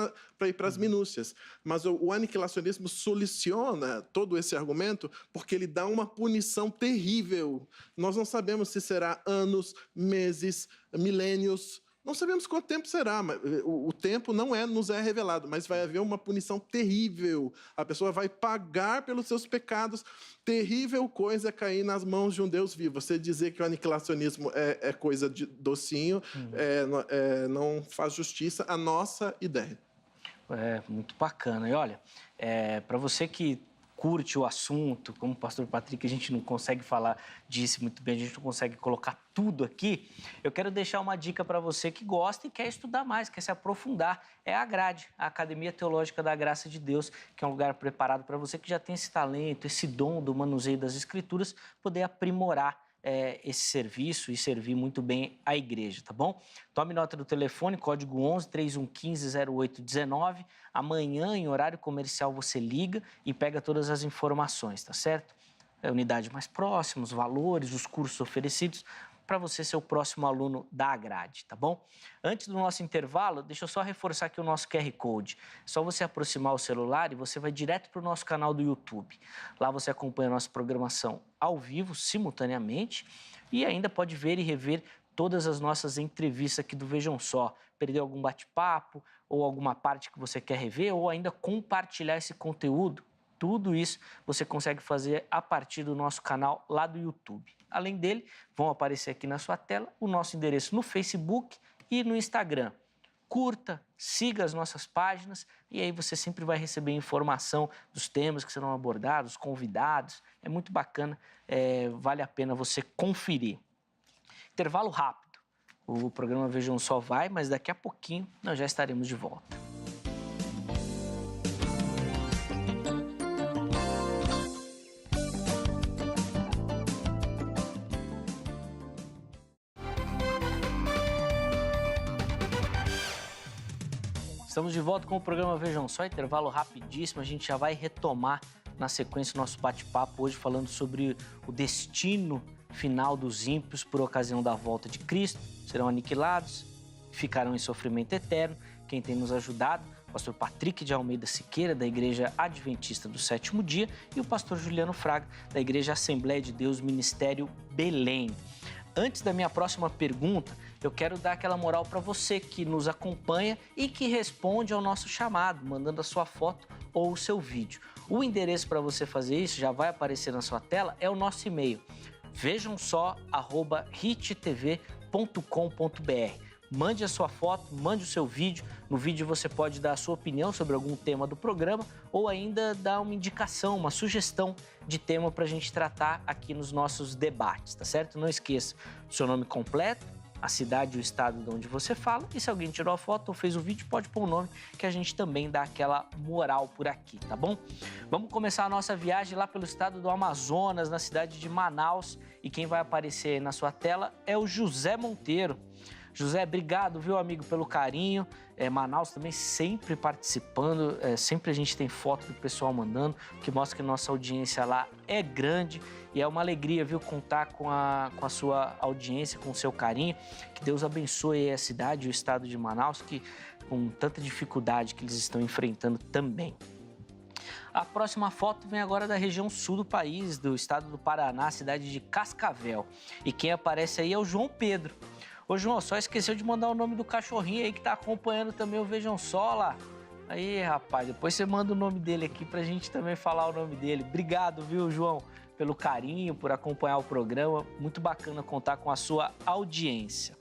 ir para as minúcias, mas o aniquilacionismo soluciona todo esse argumento porque ele dá uma punição terrível. Nós não sabemos se será anos, meses, milênios, Não sabemos quanto tempo será, mas o tempo nos é revelado, mas vai haver uma punição terrível. A pessoa vai pagar pelos seus pecados. Terrível coisa é cair nas mãos de um Deus vivo. Você dizer que o aniquilacionismo é coisa de docinho, não faz justiça à nossa ideia. É muito bacana. E olha, para você que curte o assunto, como o pastor Patrick, a gente não consegue falar disso muito bem, a gente não consegue colocar tudo aqui, eu quero deixar uma dica para você que gosta e quer estudar mais, quer se aprofundar. É a Grade, a Academia Teológica da Graça de Deus, que é um lugar preparado para você que já tem esse talento, esse dom do manuseio das Escrituras, poder aprimorar esse serviço e servir muito bem a igreja, tá bom? Tome nota do telefone, código 11-3115-0819. Amanhã, em horário comercial, você liga e pega todas as informações, tá certo? A unidade mais próxima, os valores, os cursos oferecidos, para você ser o próximo aluno da grade, tá bom? Antes do nosso intervalo, deixa eu só reforçar aqui o nosso QR Code. É só você aproximar o celular e você vai direto para o nosso canal do YouTube. Lá você acompanha a nossa programação ao vivo, simultaneamente, e ainda pode ver e rever todas as nossas entrevistas aqui do Vejam Só. Perdeu algum bate-papo ou alguma parte que você quer rever ou ainda compartilhar esse conteúdo? Tudo isso você consegue fazer a partir do nosso canal lá do YouTube. Além dele, vão aparecer aqui na sua tela o nosso endereço no Facebook e no Instagram. Curta, siga as nossas páginas e aí você sempre vai receber informação dos temas que serão abordados, convidados. É muito bacana, vale a pena você conferir. Intervalo rápido. O programa Vejam Só vai, mas daqui a pouquinho nós já estaremos de volta. Estamos de volta com o programa Vejam Só, intervalo rapidíssimo, a gente já vai retomar na sequência o nosso bate-papo hoje falando sobre o destino final dos ímpios por ocasião da volta de Cristo. Serão aniquilados, ficarão em sofrimento eterno. Quem tem nos ajudado, o pastor Patrick de Almeida Siqueira, da Igreja Adventista do Sétimo Dia, e o pastor Juliano Fraga, da Igreja Assembleia de Deus Ministério Belém. Antes da minha próxima pergunta, eu quero dar aquela moral para você que nos acompanha e que responde ao nosso chamado, mandando a sua foto ou o seu vídeo. O endereço para você fazer isso, já vai aparecer na sua tela, é o nosso e-mail, vejamsó@hittv.com.br. Mande a sua foto, mande o seu vídeo. No vídeo você pode dar a sua opinião sobre algum tema do programa ou ainda dar uma indicação, uma sugestão de tema para a gente tratar aqui nos nossos debates, tá certo? Não esqueça o seu nome completo, a cidade e o estado de onde você fala. E se alguém tirou a foto ou fez o vídeo, pode pôr o nome, que a gente também dá aquela moral por aqui, tá bom? Vamos começar a nossa viagem lá pelo estado do Amazonas, na cidade de Manaus. E quem vai aparecer aí na sua tela é o José Monteiro. José, obrigado, viu, amigo, pelo carinho. Manaus também sempre participando, sempre a gente tem foto do pessoal mandando, que mostra que a nossa audiência lá é grande e é uma alegria, viu, contar com a sua audiência, com o seu carinho. Que Deus abençoe a cidade e o estado de Manaus, que com tanta dificuldade que eles estão enfrentando também. A próxima foto vem agora da região sul do país, do estado do Paraná, cidade de Cascavel. E quem aparece aí é o João Pedro. Ô, João, só esqueceu de mandar o nome do cachorrinho aí que tá acompanhando também o Vejam Só lá. Aí, rapaz, depois você manda o nome dele aqui pra gente também falar o nome dele. Obrigado, viu, João, pelo carinho, por acompanhar o programa. Muito bacana contar com a sua audiência.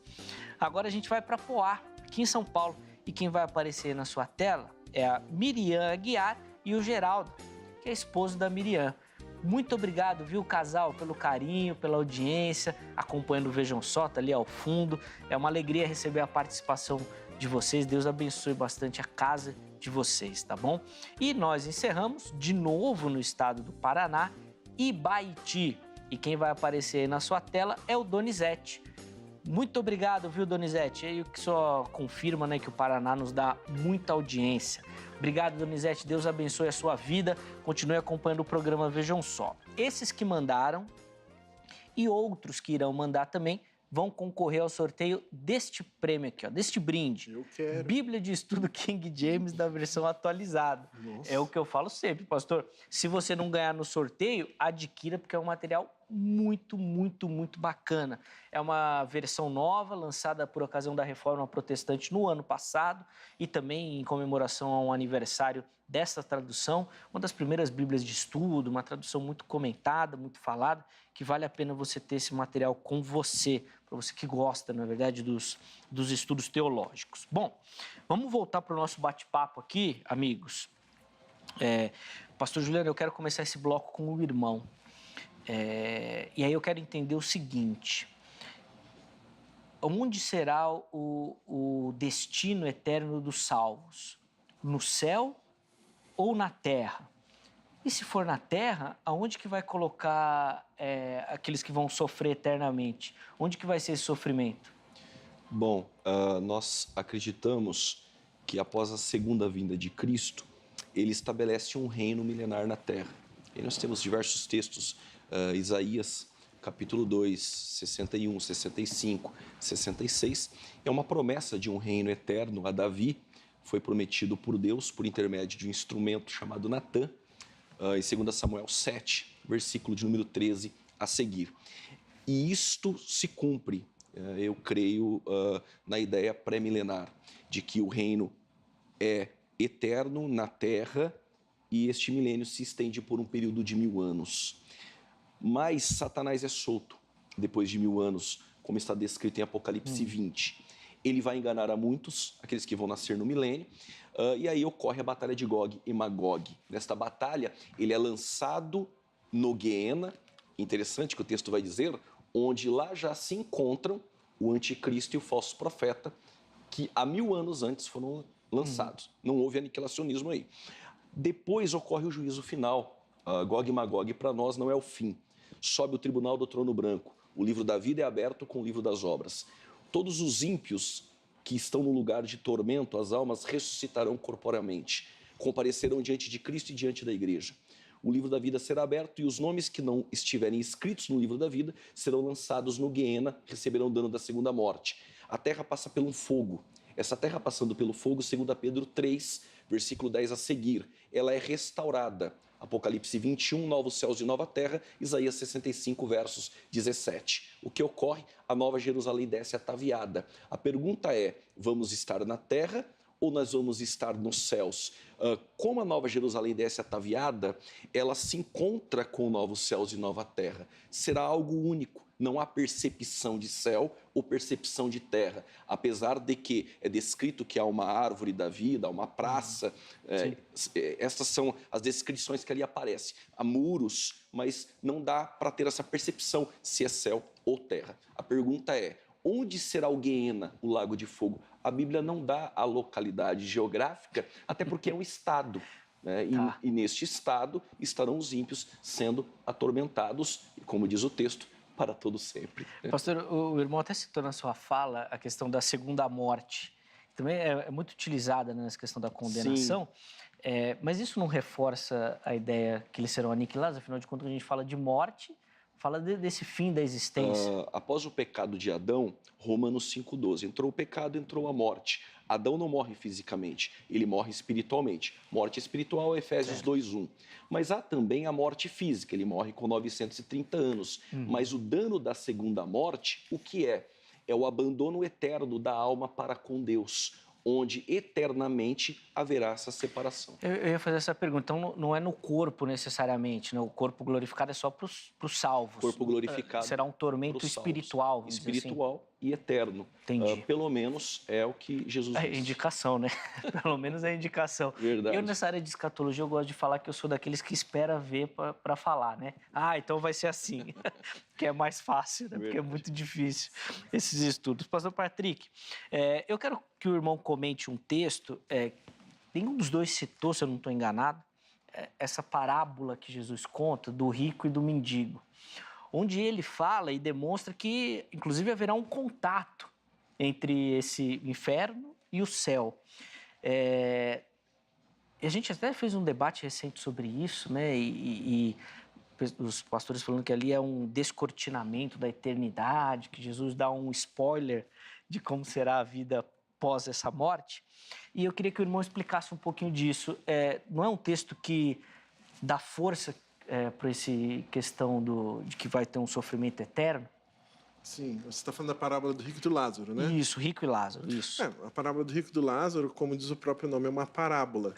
Agora a gente vai para Poá, aqui em São Paulo. E quem vai aparecer na sua tela é a Miriam Aguiar e o Geraldo, que é esposo da Miriam. Muito obrigado, viu, casal, pelo carinho, pela audiência, acompanhando o Vejam Só, tá ali ao fundo. É uma alegria receber a participação de vocês. Deus abençoe bastante a casa de vocês, tá bom? E nós encerramos de novo no estado do Paraná, Ibaiti. E quem vai aparecer aí na sua tela é o Donizete. Muito obrigado, viu, Donizete? Aí o que só confirma, né, que o Paraná nos dá muita audiência. Obrigado, Donizete. Deus abençoe a sua vida. Continue acompanhando o programa Vejam Só. Esses que mandaram e outros que irão mandar também vão concorrer ao sorteio deste prêmio aqui, ó, deste brinde. Eu quero. Bíblia de Estudo King James da versão atualizada. Nossa. É o que eu falo sempre, pastor. Se você não ganhar no sorteio, adquira, porque é um material muito, muito, muito bacana. É uma versão nova, lançada por ocasião da Reforma Protestante no ano passado e também em comemoração ao aniversário dessa tradução, uma das primeiras Bíblias de estudo, uma tradução muito comentada, muito falada, que vale a pena você ter esse material com você, para você que gosta, na verdade, dos estudos teológicos. Bom, vamos voltar para o nosso bate-papo aqui, amigos. Pastor Juliano, eu quero começar esse bloco com o irmão. E aí eu quero entender o seguinte: onde será o destino eterno dos salvos? No céu ou na terra? E se for na terra, aonde que vai colocar aqueles que vão sofrer eternamente? Onde que vai ser esse sofrimento? Bom, nós acreditamos que após a segunda vinda de Cristo, ele estabelece um reino milenar na terra. E nós temos diversos textos, Isaías, capítulo 2, 61, 65, 66, é uma promessa de um reino eterno a Davi, foi prometido por Deus por intermédio de um instrumento chamado Natã, em 2 Samuel 7, versículo de número 13 a seguir. E isto se cumpre, eu creio, na ideia pré-milenar, de que o reino é eterno na terra e este milênio se estende por um período de 1000 anos. Mas Satanás é solto depois de 1000 anos, como está descrito em Apocalipse 20. Ele vai enganar a muitos, aqueles que vão nascer no milênio, e aí ocorre a batalha de Gog e Magog. Nesta batalha, ele é lançado no Guiena, interessante que o texto vai dizer, onde lá já se encontram o anticristo e o falso profeta, que há 1000 anos antes foram lançados. Não houve aniquilacionismo aí. Depois ocorre o juízo final. Gog e Magog, para nós, não é o fim. Sobe o tribunal do trono branco. O livro da vida é aberto com o livro das obras. Todos os ímpios que estão no lugar de tormento, as almas ressuscitarão corporeamente. Comparecerão diante de Cristo e diante da igreja. O livro da vida será aberto e os nomes que não estiverem escritos no livro da vida serão lançados no Guiena, receberão dano da segunda morte. A terra passa pelo fogo. Essa terra passando pelo fogo, 2 Pedro 3, versículo 10 a seguir, ela é restaurada. Apocalipse 21, novos céus e nova terra, Isaías 65, versos 17. O que ocorre? A nova Jerusalém desce ataviada. A pergunta é, vamos estar na terra ou nós vamos estar nos céus? Como a nova Jerusalém desce ataviada, ela se encontra com novos céus e nova terra. Será algo único. Não há percepção de céu ou percepção de terra, apesar de que é descrito que há uma árvore da vida, uma praça, essas são as descrições que ali aparecem. Há muros, mas não dá para ter essa percepção se é céu ou terra. A pergunta é, onde será o Guiena, o lago de fogo? A Bíblia não dá a localidade geográfica, até porque é um estado. Né? E neste estado estarão os ímpios sendo atormentados, e como diz o texto, para todo sempre. Pastor, o irmão até citou na sua fala a questão da segunda morte. Também é muito utilizada, né, nessa questão da condenação. Mas isso não reforça a ideia que eles serão aniquilados? Afinal de contas, a gente fala de morte, fala desse fim da existência. Após o pecado de Adão, Romanos 5,12, entrou o pecado, entrou a morte. Adão não morre fisicamente, ele morre espiritualmente. Morte espiritual, Efésios 2,1. Mas há também a morte física, ele morre com 930 anos. Mas o dano da segunda morte, o que é? É o abandono eterno da alma para com Deus, onde eternamente haverá essa separação. Eu ia fazer essa pergunta. Então, não é no corpo necessariamente, né? O corpo glorificado é só para os salvos. O corpo glorificado será um tormento espiritual. Espiritual assim. e eterno. Entendi. Pelo menos é o que Jesus disse. É indicação, né? Pelo menos é indicação. Verdade. Eu, nessa área de escatologia, eu gosto de falar que eu sou daqueles que espera ver para falar, né? Então vai ser assim. Que é mais fácil, né? Porque é muito difícil esses estudos. Pastor Patrick, eu quero que o irmão comente um texto, nenhum dos dois citou, se eu não estou enganado, essa parábola que Jesus conta do rico e do mendigo, onde ele fala e demonstra que, inclusive, haverá um contato entre esse inferno e o céu. A gente até fez um debate recente sobre isso, né? E os pastores falando que ali é um descortinamento da eternidade, que Jesus dá um spoiler de como será a vida pós essa morte. E eu queria que o irmão explicasse um pouquinho disso. Não é um texto que dá força por essa questão de que vai ter um sofrimento eterno? Sim, você está falando da parábola do rico e do Lázaro, né? Isso, rico e Lázaro, isso. A parábola do rico e do Lázaro, como diz o próprio nome, é uma parábola.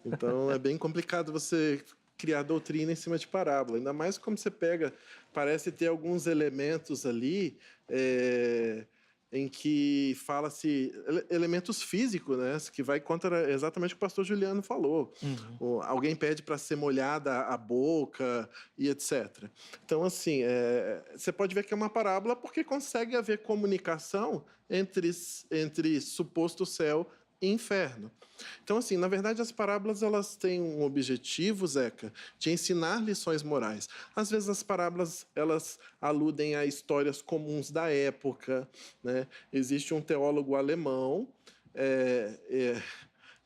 Então, é bem complicado você criar doutrina em cima de parábola. Ainda mais como você pega, parece ter alguns elementos ali em que fala-se elementos físicos, né? Que vai contra exatamente o que o pastor Juliano falou. Alguém pede para ser molhada a boca e etc. Então, assim, você pode ver que é uma parábola porque consegue haver comunicação entre suposto céu e inferno. Então, assim, na verdade, as parábolas elas têm um objetivo, Zeca, de ensinar lições morais. Às vezes, as parábolas elas aludem a histórias comuns da época, né? Existe um teólogo alemão,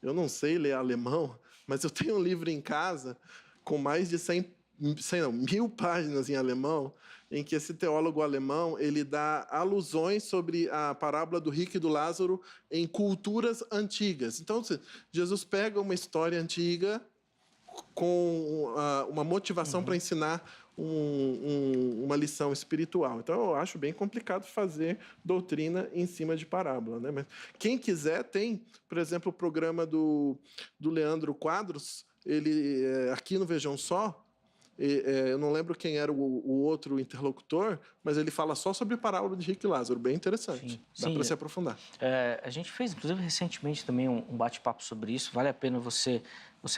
eu não sei ler alemão, mas eu tenho um livro em casa com mais de 1000 páginas em alemão, em que esse teólogo alemão ele dá alusões sobre a parábola do rico e do Lázaro em culturas antigas. Então, Jesus pega uma história antiga com uma motivação para ensinar uma lição espiritual. Então, eu acho bem complicado fazer doutrina em cima de parábola, né? Mas quem quiser tem, por exemplo, o programa do Leandro Quadros, ele aqui no Vejam Só. Eu não lembro quem era o outro interlocutor, mas ele fala só sobre a parábola de rico e Lázaro, bem interessante. Dá para se aprofundar. A gente fez, inclusive, recentemente também um bate-papo sobre isso. Vale a pena você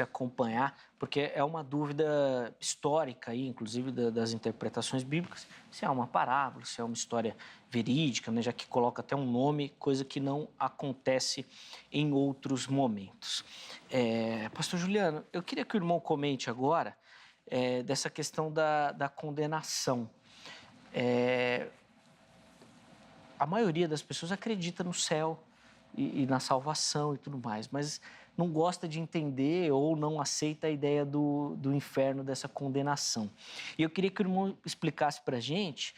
acompanhar, porque é uma dúvida histórica aí, inclusive das interpretações bíblicas, se é uma parábola, se é uma história verídica, né, já que coloca até um nome, coisa que não acontece em outros momentos. Pastor Juliano, eu queria que o irmão comente agora dessa questão da condenação. A maioria das pessoas acredita no céu e na salvação e tudo mais, mas não gosta de entender ou não aceita a ideia do inferno, dessa condenação. E eu queria que o irmão explicasse para a gente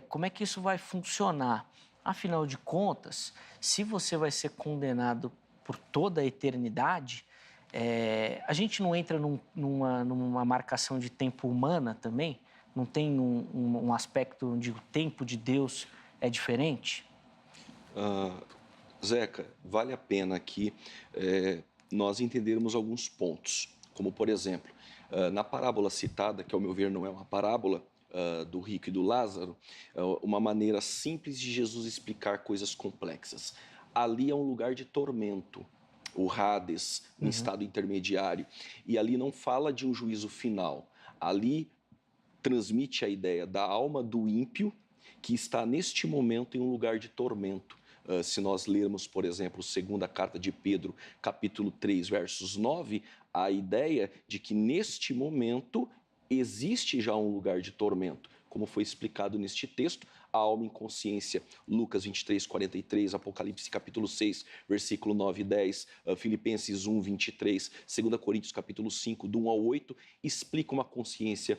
como é que isso vai funcionar. Afinal de contas, se você vai ser condenado por toda a eternidade, a gente não entra numa marcação de tempo humana também? Não tem um aspecto onde o tempo de Deus é diferente? Zeca, vale a pena aqui nós entendermos alguns pontos. Como, por exemplo, na parábola citada, que ao meu ver não é uma parábola, do rico e do Lázaro, uma maneira simples de Jesus explicar coisas complexas. Ali é um lugar de tormento, o Hades, em estado intermediário. E ali não fala de um juízo final. Ali transmite a ideia da alma do ímpio que está neste momento em um lugar de tormento. Se nós lermos, por exemplo, segunda carta de Pedro, capítulo 3, versos 9, a ideia de que neste momento existe já um lugar de tormento. Como foi explicado neste texto, a alma em consciência, Lucas 23, 43, Apocalipse capítulo 6, versículo 9 e 10, Filipenses 1, 23, 2 Coríntios capítulo 5, do 1 ao 8, explica uma consciência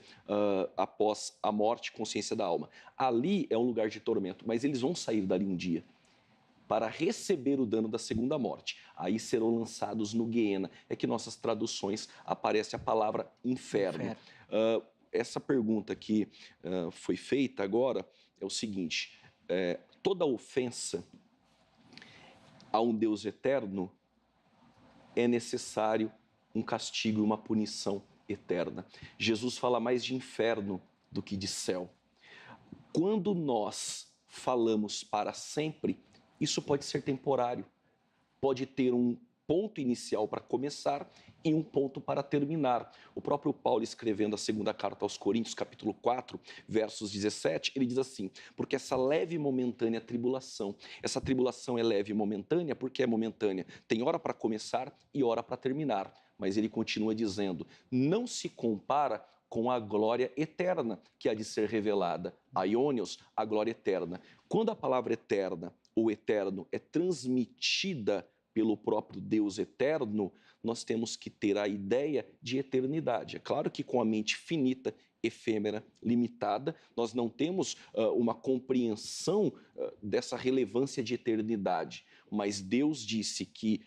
após a morte, consciência da alma. Ali é um lugar de tormento, mas eles vão sair dali um dia para receber o dano da segunda morte. Aí serão lançados no Guiena. É que nossas traduções aparece a palavra inferno. Essa pergunta que foi feita agora é o seguinte: toda ofensa a um Deus eterno é necessário um castigo e uma punição eterna. Jesus fala mais de inferno do que de céu. Quando nós falamos para sempre, isso pode ser temporário, pode ter um ponto inicial para começar e um ponto para terminar. O próprio Paulo, escrevendo a segunda carta aos Coríntios, capítulo 4, versos 17, ele diz assim: porque essa leve e momentânea tribulação, essa tribulação é leve e momentânea porque é momentânea, tem hora para começar e hora para terminar. Mas ele continua dizendo, não se compara com a glória eterna que há de ser revelada. Aionios, a glória eterna. Quando a palavra eterna ou eterno é transmitida pelo próprio Deus eterno, nós temos que ter a ideia de eternidade. É claro que com a mente finita, efêmera, limitada, nós não temos uma compreensão dessa relevância de eternidade. Mas Deus disse que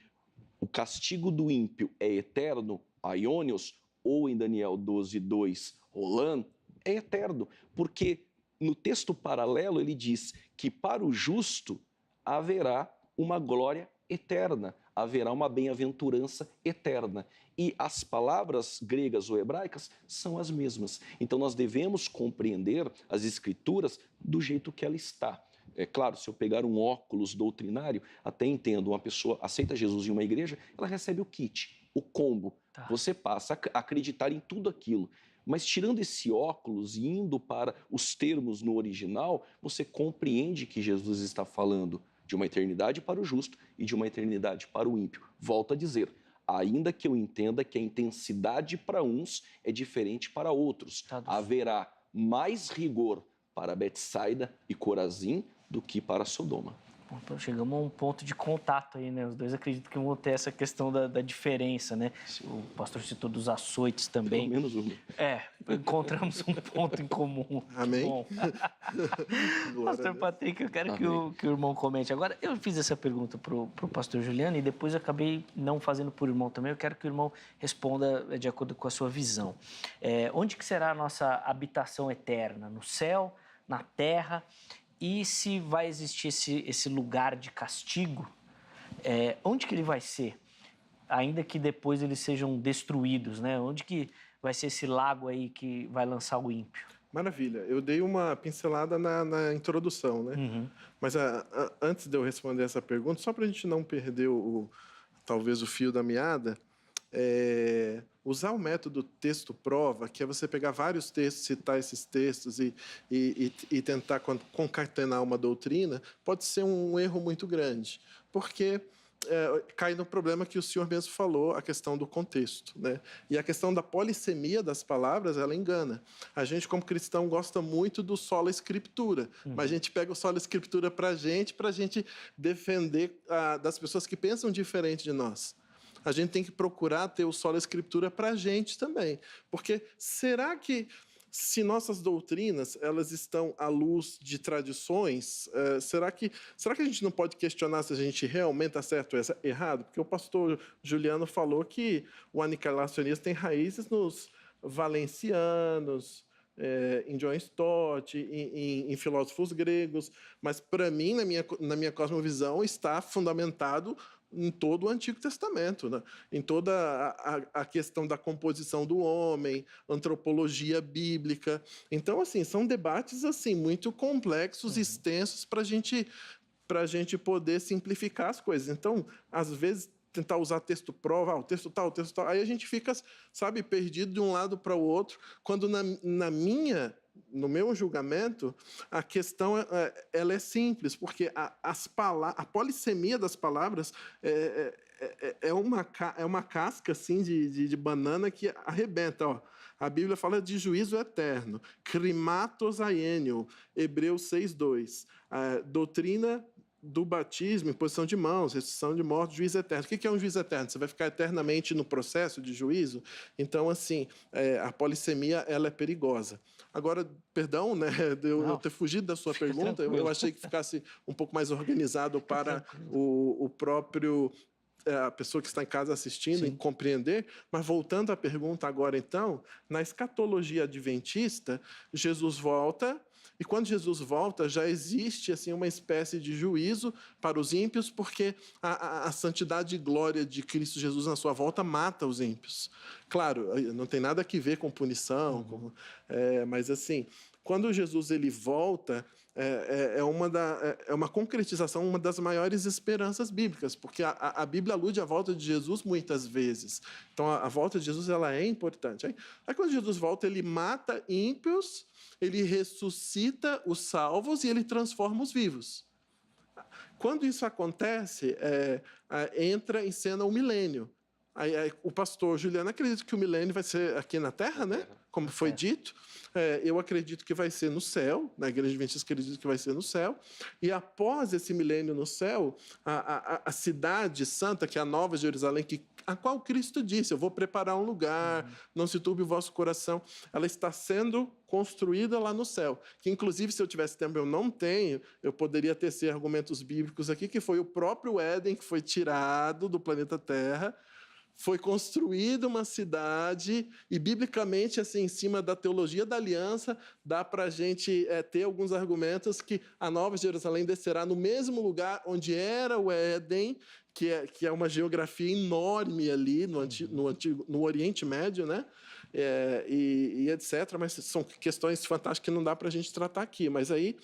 o castigo do ímpio é eterno, aionios, ou em Daniel 12, 2, Olam, é eterno, porque no texto paralelo ele diz que para o justo haverá uma glória eterna, haverá uma bem-aventurança eterna. E as palavras gregas ou hebraicas são as mesmas. Então nós devemos compreender as Escrituras do jeito que ela está. É claro, se eu pegar um óculos doutrinário, até entendo, uma pessoa aceita Jesus em uma igreja, ela recebe o kit, o combo. Tá. Você passa a acreditar em tudo aquilo. Mas tirando esse óculos e indo para os termos no original, você compreende que Jesus está falando de uma eternidade para o justo e de uma eternidade para o ímpio. Volto a dizer, ainda que eu entenda que a intensidade para uns é diferente para outros, Tá. haverá mais rigor para Betsaida e Corazim do que para Sodoma. Então, chegamos a um ponto de contato aí, né? Os dois acreditam que vão ter essa questão da diferença, né? O pastor citou dos açoites também. Pelo menos uma. Encontramos um ponto em comum. Amém. Bom. Glória a Pastor Deus. Patrick, eu quero que o irmão comente. Agora, eu fiz essa pergunta pro pastor Juliano e depois eu acabei não fazendo por irmão também. Eu quero que o irmão responda de acordo com a sua visão. Onde que será a nossa habitação eterna? No céu? Na terra? E se vai existir esse lugar de castigo, onde que ele vai ser? Ainda que depois eles sejam destruídos, né? Onde que vai ser esse lago aí que vai lançar o ímpio? Maravilha. Eu dei uma pincelada na introdução, né? Uhum. Mas antes de eu responder essa pergunta, só para a gente não perder talvez o fio da meada, usar o método texto-prova, que é você pegar vários textos, citar esses textos e tentar concatenar uma doutrina, pode ser um erro muito grande, porque cai no problema que o senhor mesmo falou, a questão do contexto, né? E a questão da polissemia das palavras, ela engana. A gente, como cristão, gosta muito do sola escritura, mas a gente pega o sola escritura para a gente defender das pessoas que pensam diferente de nós. A gente tem que procurar ter o sola escritura para a gente também. Porque será que, se nossas doutrinas elas estão à luz de tradições, será que a gente não pode questionar se a gente realmente está certo ou errado? Porque o pastor Juliano falou que o aniquilacionismo tem raízes nos valencianos, em John Stott, em filósofos gregos, mas, para mim, na minha cosmovisão, está fundamentado em todo o Antigo Testamento, né? Em toda a questão da composição do homem, antropologia bíblica. Então, assim, são debates assim muito complexos, extensos, para a gente poder simplificar as coisas. Então, às vezes, tentar usar texto-prova, o texto tal, aí a gente fica, sabe, perdido de um lado para o outro, quando no meu julgamento, a questão ela é simples, porque a polissemia das palavras é uma casca assim, de banana que arrebenta. Ó. A Bíblia fala de juízo eterno, crimatos aienio, Hebreus 6:2, doutrina do batismo, imposição de mãos, ressurreição de mortos, juízo eterno. O que é um juízo eterno? Você vai ficar eternamente no processo de juízo? Então, assim, a polissemia ela é perigosa. Agora, perdão, né, de eu ter fugido da sua pergunta, eu achei que ficasse um pouco mais organizado para o próprio a pessoa que está em casa assistindo e compreender. Mas voltando à pergunta agora, então, na escatologia adventista, Jesus volta. E quando Jesus volta, já existe assim uma espécie de juízo para os ímpios, porque a santidade e glória de Cristo Jesus na sua volta mata os ímpios. Claro, não tem nada a ver com punição, mas assim, quando Jesus ele volta, é uma concretização, uma das maiores esperanças bíblicas, porque a Bíblia alude à volta de Jesus muitas vezes. Então, a volta de Jesus ela é importante. Aí quando Jesus volta, ele mata ímpios, ele ressuscita os salvos e ele transforma os vivos. Quando isso acontece, entra em cena o milênio. O pastor Juliano acredita que o milênio vai ser aqui na Terra, né? Como foi dito. Eu acredito que vai ser no céu, na Igreja Adventista acredito que vai ser no céu, e após esse milênio no céu, a cidade santa, que é a Nova Jerusalém, a qual Cristo disse, eu vou preparar um lugar, não se turbe o vosso coração, ela está sendo construída lá no céu, que inclusive, se eu tivesse tempo, eu não tenho, eu poderia tecer argumentos bíblicos aqui, que foi o próprio Éden que foi tirado do planeta Terra, foi construída uma cidade e, biblicamente, assim, em cima da teologia da aliança, dá para a gente ter alguns argumentos que a Nova Jerusalém descerá no mesmo lugar onde era o Éden, que é uma geografia enorme ali no Oriente Médio, né? E etc. Mas são questões fantásticas que não dá para a gente tratar aqui. Mas aí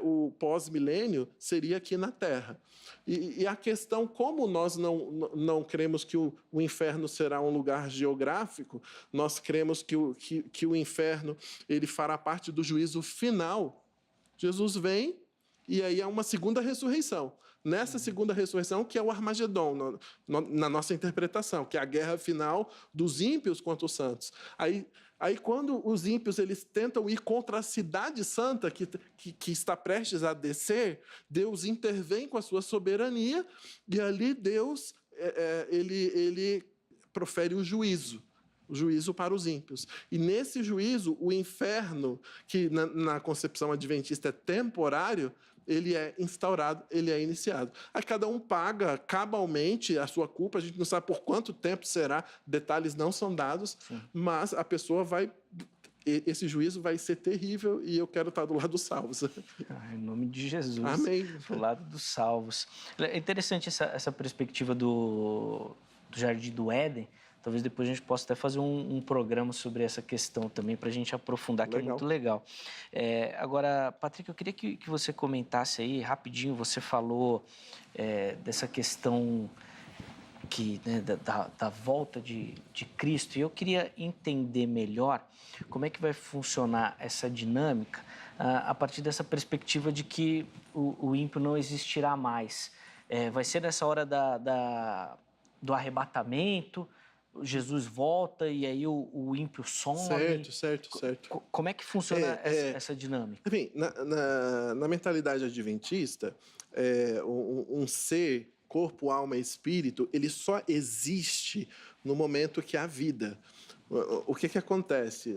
o pós-milênio seria aqui na Terra. E a questão, como nós não cremos que o inferno será um lugar geográfico, nós cremos que o inferno ele fará parte do juízo final. Jesus vem e aí há uma segunda ressurreição. Nessa segunda ressurreição, que é o Armagedon, na nossa interpretação, que é a guerra final dos ímpios contra os santos. Aí quando os ímpios eles tentam ir contra a cidade santa que está prestes a descer, Deus intervém com a sua soberania e ali Deus ele profere o juízo para os ímpios. E nesse juízo, o inferno, que na concepção adventista é temporário, ele é instaurado, ele é iniciado. Aí cada um paga cabalmente a sua culpa, a gente não sabe por quanto tempo será, detalhes não são dados, sim, mas a pessoa esse juízo vai ser terrível e eu quero estar do lado dos salvos. Em nome de Jesus. Amém. Do lado dos salvos. É interessante essa perspectiva do Jardim do Éden. Talvez depois a gente possa até fazer um programa sobre essa questão também, para a gente aprofundar, que é muito legal. Agora, Patrick, eu queria que você comentasse aí, rapidinho, você falou dessa questão né, da volta de Cristo, e eu queria entender melhor como é que vai funcionar essa dinâmica a partir dessa perspectiva de que o ímpio não existirá mais. Vai ser nessa hora do arrebatamento, Jesus volta e aí o ímpio some. Certo. Como é que funciona essa dinâmica? Enfim, na mentalidade adventista, um ser, corpo, alma e espírito, ele só existe no momento que há vida. O que acontece?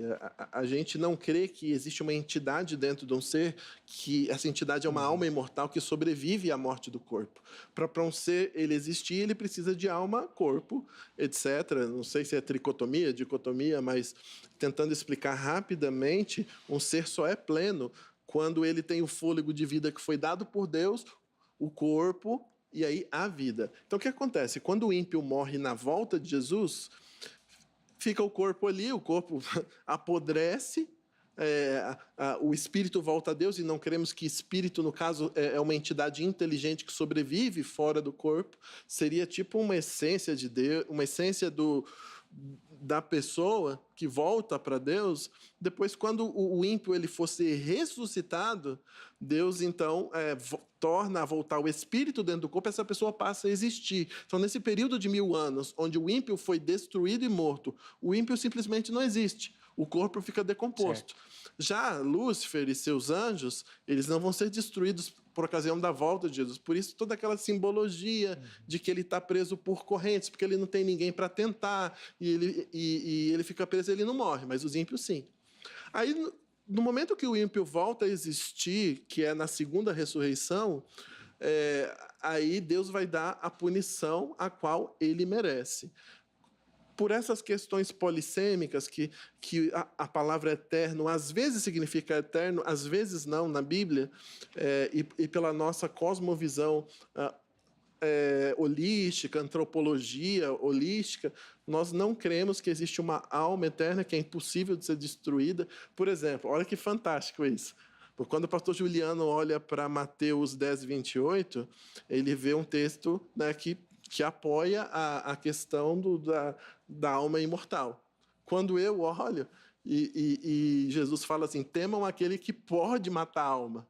A gente não crê que existe uma entidade dentro de um ser, que essa entidade é uma alma imortal que sobrevive à morte do corpo. Para um ser ele existir, ele precisa de alma, corpo, etc. Não sei se é tricotomia, dicotomia, mas tentando explicar rapidamente, um ser só é pleno quando ele tem o fôlego de vida que foi dado por Deus, o corpo e aí a vida. Então o que acontece? Quando o ímpio morre na volta de Jesus, fica o corpo ali, o corpo apodrece, o espírito volta a Deus, e não queremos que espírito, no caso, é uma entidade inteligente que sobrevive fora do corpo. Seria tipo uma essência de Deus, uma essência da pessoa que volta para Deus. Depois, quando o ímpio ele fosse ressuscitado, Deus, então, torna a voltar o espírito dentro do corpo, essa pessoa passa a existir. Então, nesse período de 1000 anos, onde o ímpio foi destruído e morto, o ímpio simplesmente não existe. O corpo fica decomposto. Certo. Já Lúcifer e seus anjos, eles não vão ser destruídos por ocasião da volta de Jesus. Por isso, toda aquela simbologia de que ele está preso por correntes, porque ele não tem ninguém para tentar, e ele fica preso e ele não morre, mas os ímpios sim. Aí, no momento que o ímpio volta a existir, que é na segunda ressurreição, aí Deus vai dar a punição a qual ele merece. Por essas questões polissêmicas, que a palavra eterno às vezes significa eterno, às vezes não na Bíblia, e pela nossa cosmovisão holística, antropologia holística, nós não cremos que existe uma alma eterna que é impossível de ser destruída. Por exemplo, olha que fantástico isso. Quando o pastor Juliano olha para Mateus 10, 28, ele vê um texto, né, que apoia a questão da alma imortal. Quando eu olho e Jesus fala assim, temam aquele que pode matar a alma.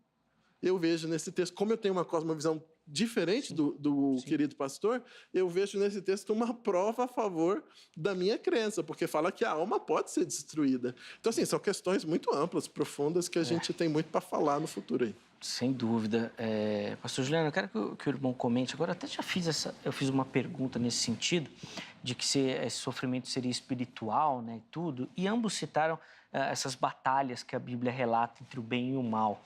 Eu vejo nesse texto, como eu tenho uma cosmovisão diferente do querido pastor, eu vejo nesse texto uma prova a favor da minha crença, porque fala que a alma pode ser destruída. Então, assim, são questões muito amplas, profundas, que a gente tem muito para falar no futuro aí. Sem dúvida. Pastor Juliano, eu quero que o irmão comente. Agora, até eu fiz uma pergunta nesse sentido, de que esse sofrimento seria espiritual, né, e tudo, e ambos citaram essas batalhas que a Bíblia relata entre o bem e o mal.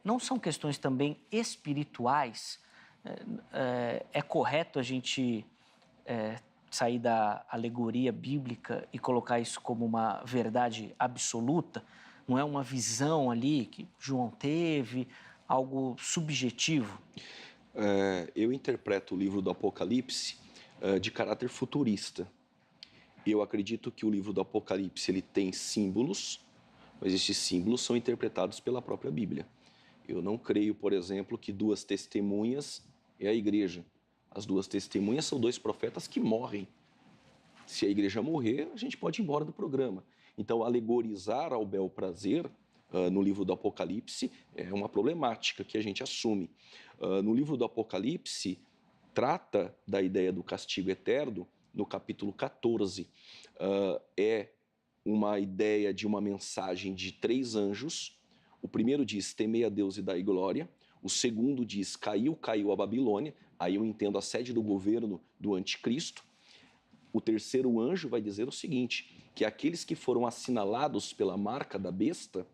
Não são questões também espirituais? É correto a gente sair da alegoria bíblica e colocar isso como uma verdade absoluta? Não é uma visão ali que João teve, algo subjetivo? Eu interpreto o livro do Apocalipse de caráter futurista. Eu acredito que o livro do Apocalipse ele tem símbolos, mas esses símbolos são interpretados pela própria Bíblia. Eu não creio, por exemplo, que 2 testemunhas é a igreja. As 2 testemunhas são 2 profetas que morrem. Se a igreja morrer, a gente pode ir embora do programa. Então, alegorizar ao bel prazer no livro do Apocalipse é uma problemática que a gente assume. No livro do Apocalipse, trata da ideia do castigo eterno no capítulo 14. É uma ideia de uma mensagem de 3 anjos. O primeiro diz, temei a Deus e dai glória. O segundo diz, caiu a Babilônia. Aí eu entendo a sede do governo do anticristo. O terceiro anjo vai dizer o seguinte, que aqueles que foram assinalados pela marca da besta,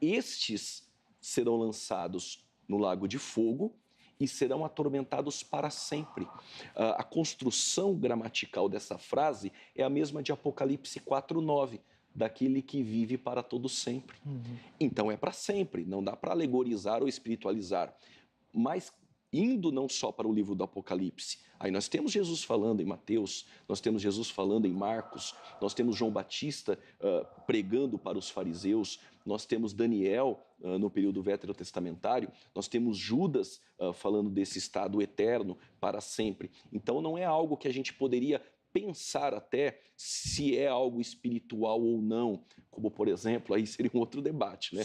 estes serão lançados no lago de fogo e serão atormentados para sempre. A construção gramatical dessa frase é a mesma de Apocalipse 4:9, daquele que vive para todo sempre. Então é para sempre, não dá para alegorizar ou espiritualizar. Mas indo não só para o livro do Apocalipse, aí nós temos Jesus falando em Mateus, nós temos Jesus falando em Marcos, nós temos João Batista pregando para os fariseus, nós temos Daniel no período veterotestamentário, nós temos Judas falando desse estado eterno para sempre. Então não é algo que a gente poderia pensar até se é algo espiritual ou não, como, por exemplo, aí seria um outro debate, né?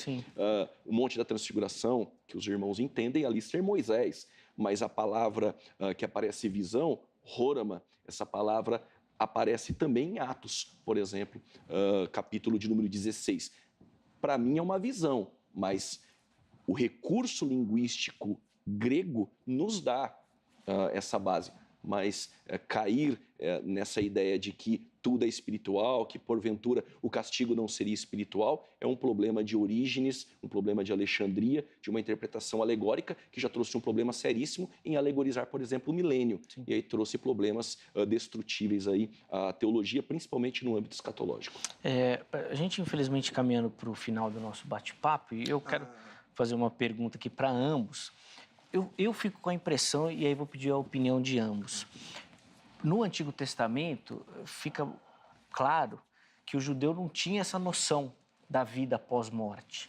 O Monte da Transfiguração, que os irmãos entendem ali ser Moisés, mas a palavra que aparece visão, Rorama, essa palavra aparece também em Atos, por exemplo, capítulo de número 16. Para mim é uma visão, mas o recurso linguístico grego nos dá essa base. Mas cair nessa ideia de que tudo é espiritual, que porventura o castigo não seria espiritual, é um problema de Orígenes, um problema de Alexandria, de uma interpretação alegórica que já trouxe um problema seríssimo em alegorizar, por exemplo, o milênio. Sim. E aí trouxe problemas destrutíveis aí à teologia, principalmente no âmbito escatológico. A gente, infelizmente, caminhando para o final do nosso bate-papo, e eu quero fazer uma pergunta aqui para ambos. Eu fico com a impressão, e aí vou pedir a opinião de ambos. No Antigo Testamento, fica claro que o judeu não tinha essa noção da vida pós-morte.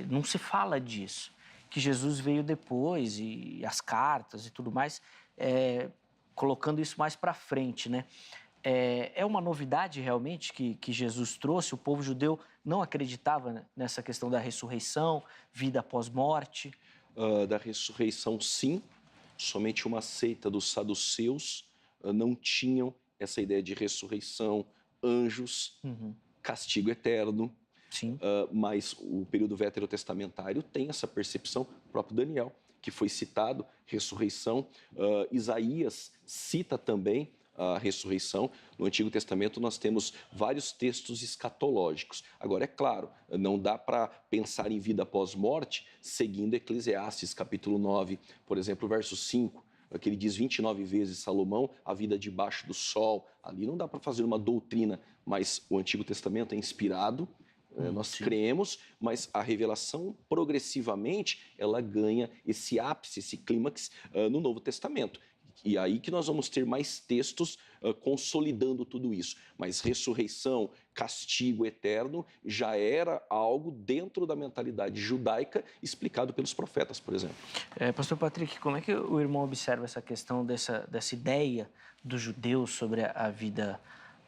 Não se fala disso. Que Jesus veio depois, e as cartas e tudo mais, colocando isso mais para frente, né? É uma novidade realmente que Jesus trouxe. O povo judeu não acreditava nessa questão da ressurreição, vida pós-morte. Da ressurreição, sim. Somente uma seita dos saduceus não tinham essa ideia de ressurreição, anjos, castigo eterno. Sim. Mas o período veterotestamentário tem essa percepção, o próprio Daniel, que foi citado, ressurreição. Isaías cita também a ressurreição. No Antigo Testamento nós temos vários textos escatológicos. Agora, é claro, não dá para pensar em vida pós-morte seguindo Eclesiastes, capítulo 9, por exemplo, verso 5, que ele diz 29 vezes Salomão, a vida debaixo do sol. Ali não dá para fazer uma doutrina, mas o Antigo Testamento é inspirado, nós cremos, mas a revelação progressivamente ela ganha esse ápice, esse clímax no Novo Testamento. E aí que nós vamos ter mais textos consolidando tudo isso. Mas ressurreição, castigo eterno, já era algo dentro da mentalidade judaica explicado pelos profetas, por exemplo. Pastor Patrick, como é que o irmão observa essa questão dessa ideia dos judeus sobre a vida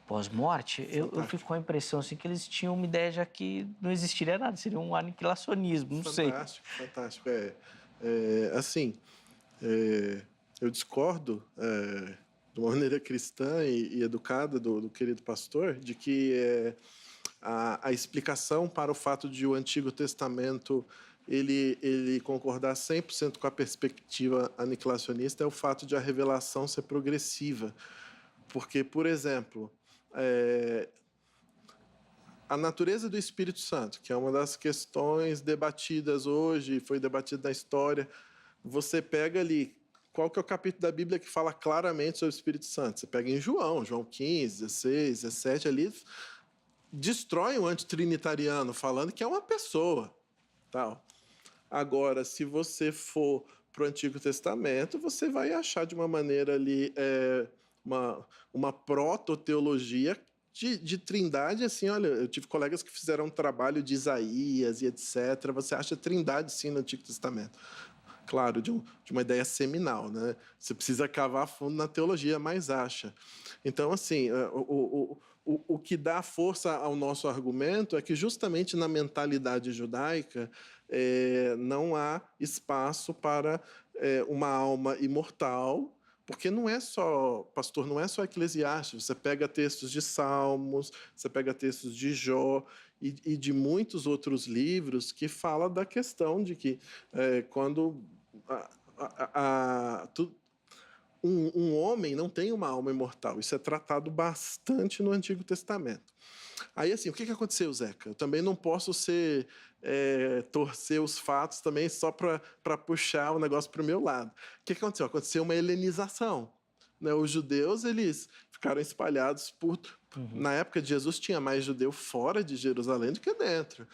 pós-morte? Eu fico com a impressão assim, que eles tinham uma ideia já que não existiria nada, seria um aniquilacionismo, não sei. Fantástico. Eu discordo de uma maneira cristã e educada do querido pastor de que a explicação para o fato de o Antigo Testamento ele concordar 100% com a perspectiva aniquilacionista é o fato de a revelação ser progressiva. Porque, por exemplo, a natureza do Espírito Santo, que é uma das questões debatidas hoje, foi debatida na história, você pega ali qual que é o capítulo da Bíblia que fala claramente sobre o Espírito Santo? Você pega em João 15, 16, 17, ali destrói o antitrinitariano, falando que é uma pessoa, tal. Agora, se você for para o Antigo Testamento, você vai achar de uma maneira ali uma proto-teologia de trindade, assim, olha, eu tive colegas que fizeram um trabalho de Isaías e etc. Você acha trindade, sim, no Antigo Testamento. Claro, de uma ideia seminal, né? Você precisa cavar fundo na teologia, mas acha. Então, assim, o que dá força ao nosso argumento é que justamente na mentalidade judaica não há espaço para uma alma imortal, porque não é só, pastor, não é só Eclesiastes. Você pega textos de Salmos, você pega textos de Jó e de muitos outros livros que falam da questão de que quando um homem não tem uma alma imortal. Isso é tratado bastante no Antigo Testamento. Aí, assim, o que aconteceu, Zeca? Eu também não posso torcer os fatos também só para puxar o negócio para o meu lado. O que aconteceu? Aconteceu uma helenização, né? Os judeus, eles ficaram espalhados por... Na época de Jesus, tinha mais judeu fora de Jerusalém do que dentro.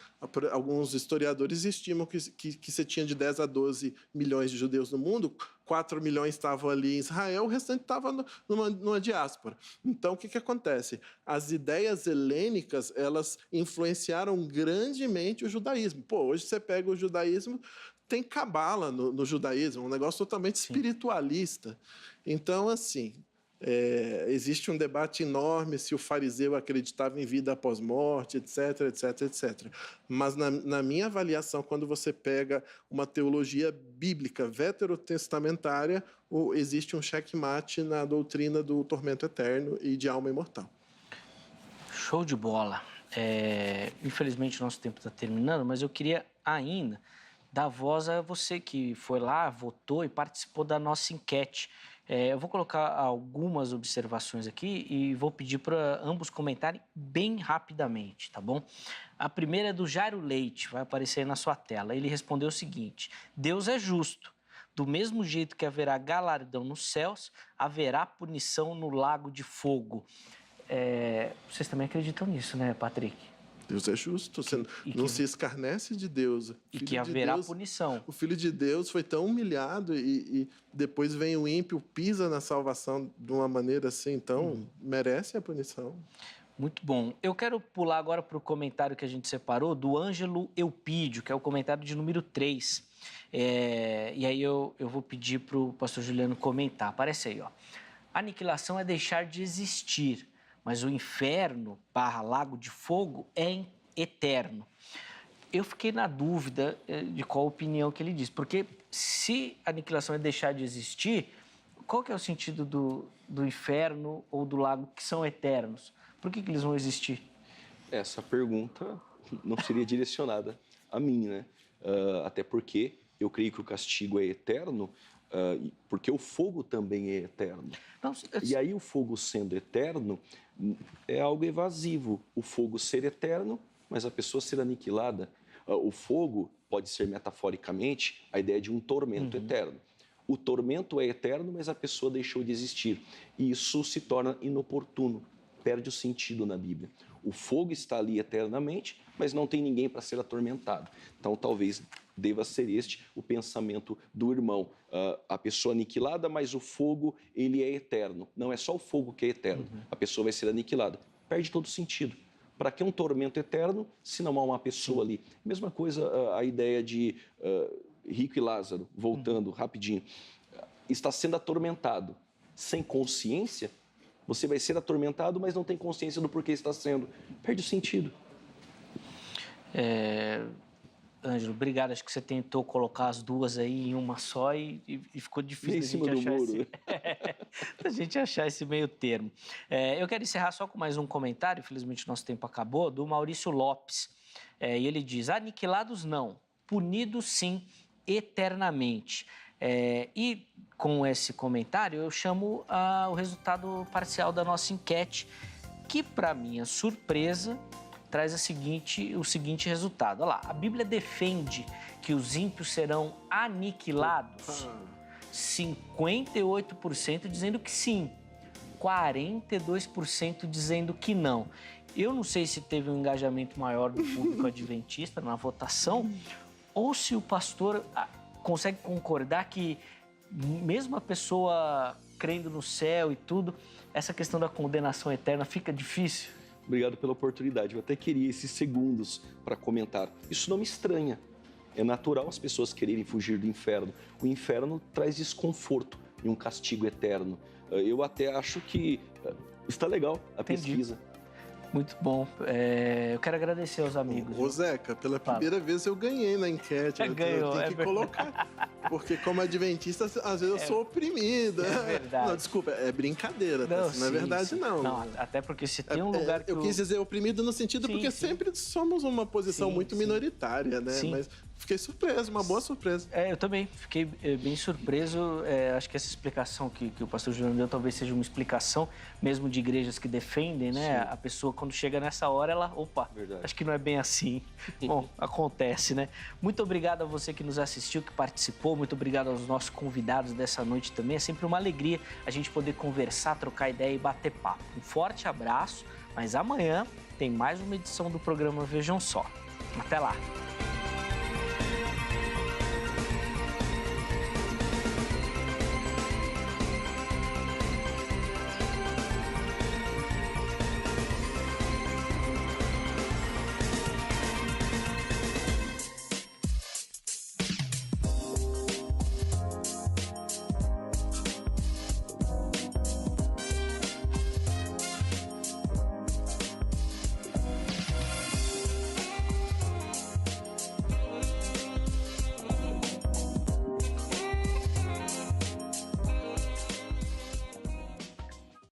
Alguns historiadores estimam que você tinha de 10 a 12 milhões de judeus no mundo, 4 milhões estavam ali em Israel, o restante estava numa diáspora. Então, o que acontece? As ideias helênicas, elas influenciaram grandemente o judaísmo. Pô, hoje você pega o judaísmo, tem cabala no judaísmo, um negócio totalmente espiritualista. Então, assim... existe um debate enorme se o fariseu acreditava em vida após morte, etc, etc, etc. Mas, na minha avaliação, quando você pega uma teologia bíblica veterotestamentária, existe um checkmate na doutrina do tormento eterno e de alma imortal. Show de bola. Infelizmente, o nosso tempo está terminando, mas eu queria ainda dar voz a você que foi lá, votou e participou da nossa enquete. Eu vou colocar algumas observações aqui e vou pedir para ambos comentarem bem rapidamente, tá bom? A primeira é do Jairo Leite, vai aparecer aí na sua tela. Ele respondeu o seguinte: Deus é justo. Do mesmo jeito que haverá galardão nos céus, haverá punição no lago de fogo. Vocês também acreditam nisso, né, Patrick? Deus é justo, você não se escarnece de Deus. E que haverá punição. O Filho de Deus foi tão humilhado e depois vem o ímpio, pisa na salvação de uma maneira assim, então merece a punição. Muito bom. Eu quero pular agora para o comentário que a gente separou do Ângelo Eupídio, que é o comentário de número 3. E aí eu vou pedir para o pastor Juliano comentar. Aparece aí, ó. Aniquilação é deixar de existir, mas o inferno / lago de fogo é eterno. Eu fiquei na dúvida de qual opinião que ele diz, porque se a aniquilação é deixar de existir, qual que é o sentido do inferno ou do lago que são eternos? Por que eles vão existir? Essa pergunta não seria direcionada a mim, né? Até porque eu creio que o castigo é eterno, porque o fogo também é eterno. Não, e aí o fogo sendo eterno é algo evasivo. O fogo ser eterno, mas a pessoa ser aniquilada. O fogo pode ser metaforicamente a ideia de um tormento eterno. O tormento é eterno, mas a pessoa deixou de existir. E isso se torna inoportuno, perde o sentido na Bíblia. O fogo está ali eternamente, mas não tem ninguém para ser atormentado. Então, talvez deva ser este o pensamento do irmão. A pessoa aniquilada, mas o fogo, ele é eterno. Não é só o fogo que é eterno. A pessoa vai ser aniquilada. Perde todo sentido. Para que um tormento eterno, se não há uma pessoa ali? Mesma coisa a ideia de Rico e Lázaro, voltando rapidinho. Está sendo atormentado. Sem consciência, você vai ser atormentado, mas não tem consciência do porquê está sendo. Perde o sentido. Ângelo, obrigado. Acho que você tentou colocar as duas aí em uma só e ficou difícil a gente achar esse meio termo. Eu quero encerrar só com mais um comentário, infelizmente nosso tempo acabou, do Maurício Lopes. E ele diz: aniquilados não, punidos sim, eternamente. E com esse comentário eu chamo o resultado parcial da nossa enquete, que, para minha surpresa, traz o seguinte resultado. Olha lá, a Bíblia defende que os ímpios serão aniquilados. 58% dizendo que sim, 42% dizendo que não. Eu não sei se teve um engajamento maior do público adventista na votação ou se o pastor consegue concordar que mesmo a pessoa crendo no céu e tudo, essa questão da condenação eterna fica difícil. Obrigado pela oportunidade. Eu até queria esses segundos para comentar. Isso não me estranha. É natural as pessoas quererem fugir do inferno. O inferno traz desconforto e um castigo eterno. Eu até acho que está legal a pesquisa. Muito bom. Eu quero agradecer aos amigos. Ô Zeca, pela primeira vez eu ganhei na enquete. Eu ganhou, tenho que colocar. Porque como adventista, às vezes eu sou oprimida. É verdade. Não, desculpa, é brincadeira. Não é verdade, sim. não. Não, até porque se tem um lugar que eu quis dizer oprimido no sentido porque sim. sempre somos uma posição muito minoritária, né? Sim. Mas fiquei surpreso, uma boa surpresa. Eu também fiquei bem surpreso. Acho que essa explicação que o pastor Juliano deu talvez seja uma explicação mesmo de igrejas que defendem, né? Sim. A pessoa, quando chega nessa hora, ela, Verdade. acho que não é bem assim. Bom, acontece, né? Muito obrigado a você que nos assistiu, que participou. Muito obrigado aos nossos convidados dessa noite também. É sempre uma alegria a gente poder conversar, trocar ideia e bater papo. Um forte abraço, mas amanhã tem mais uma edição do programa Vejam Só. Até lá!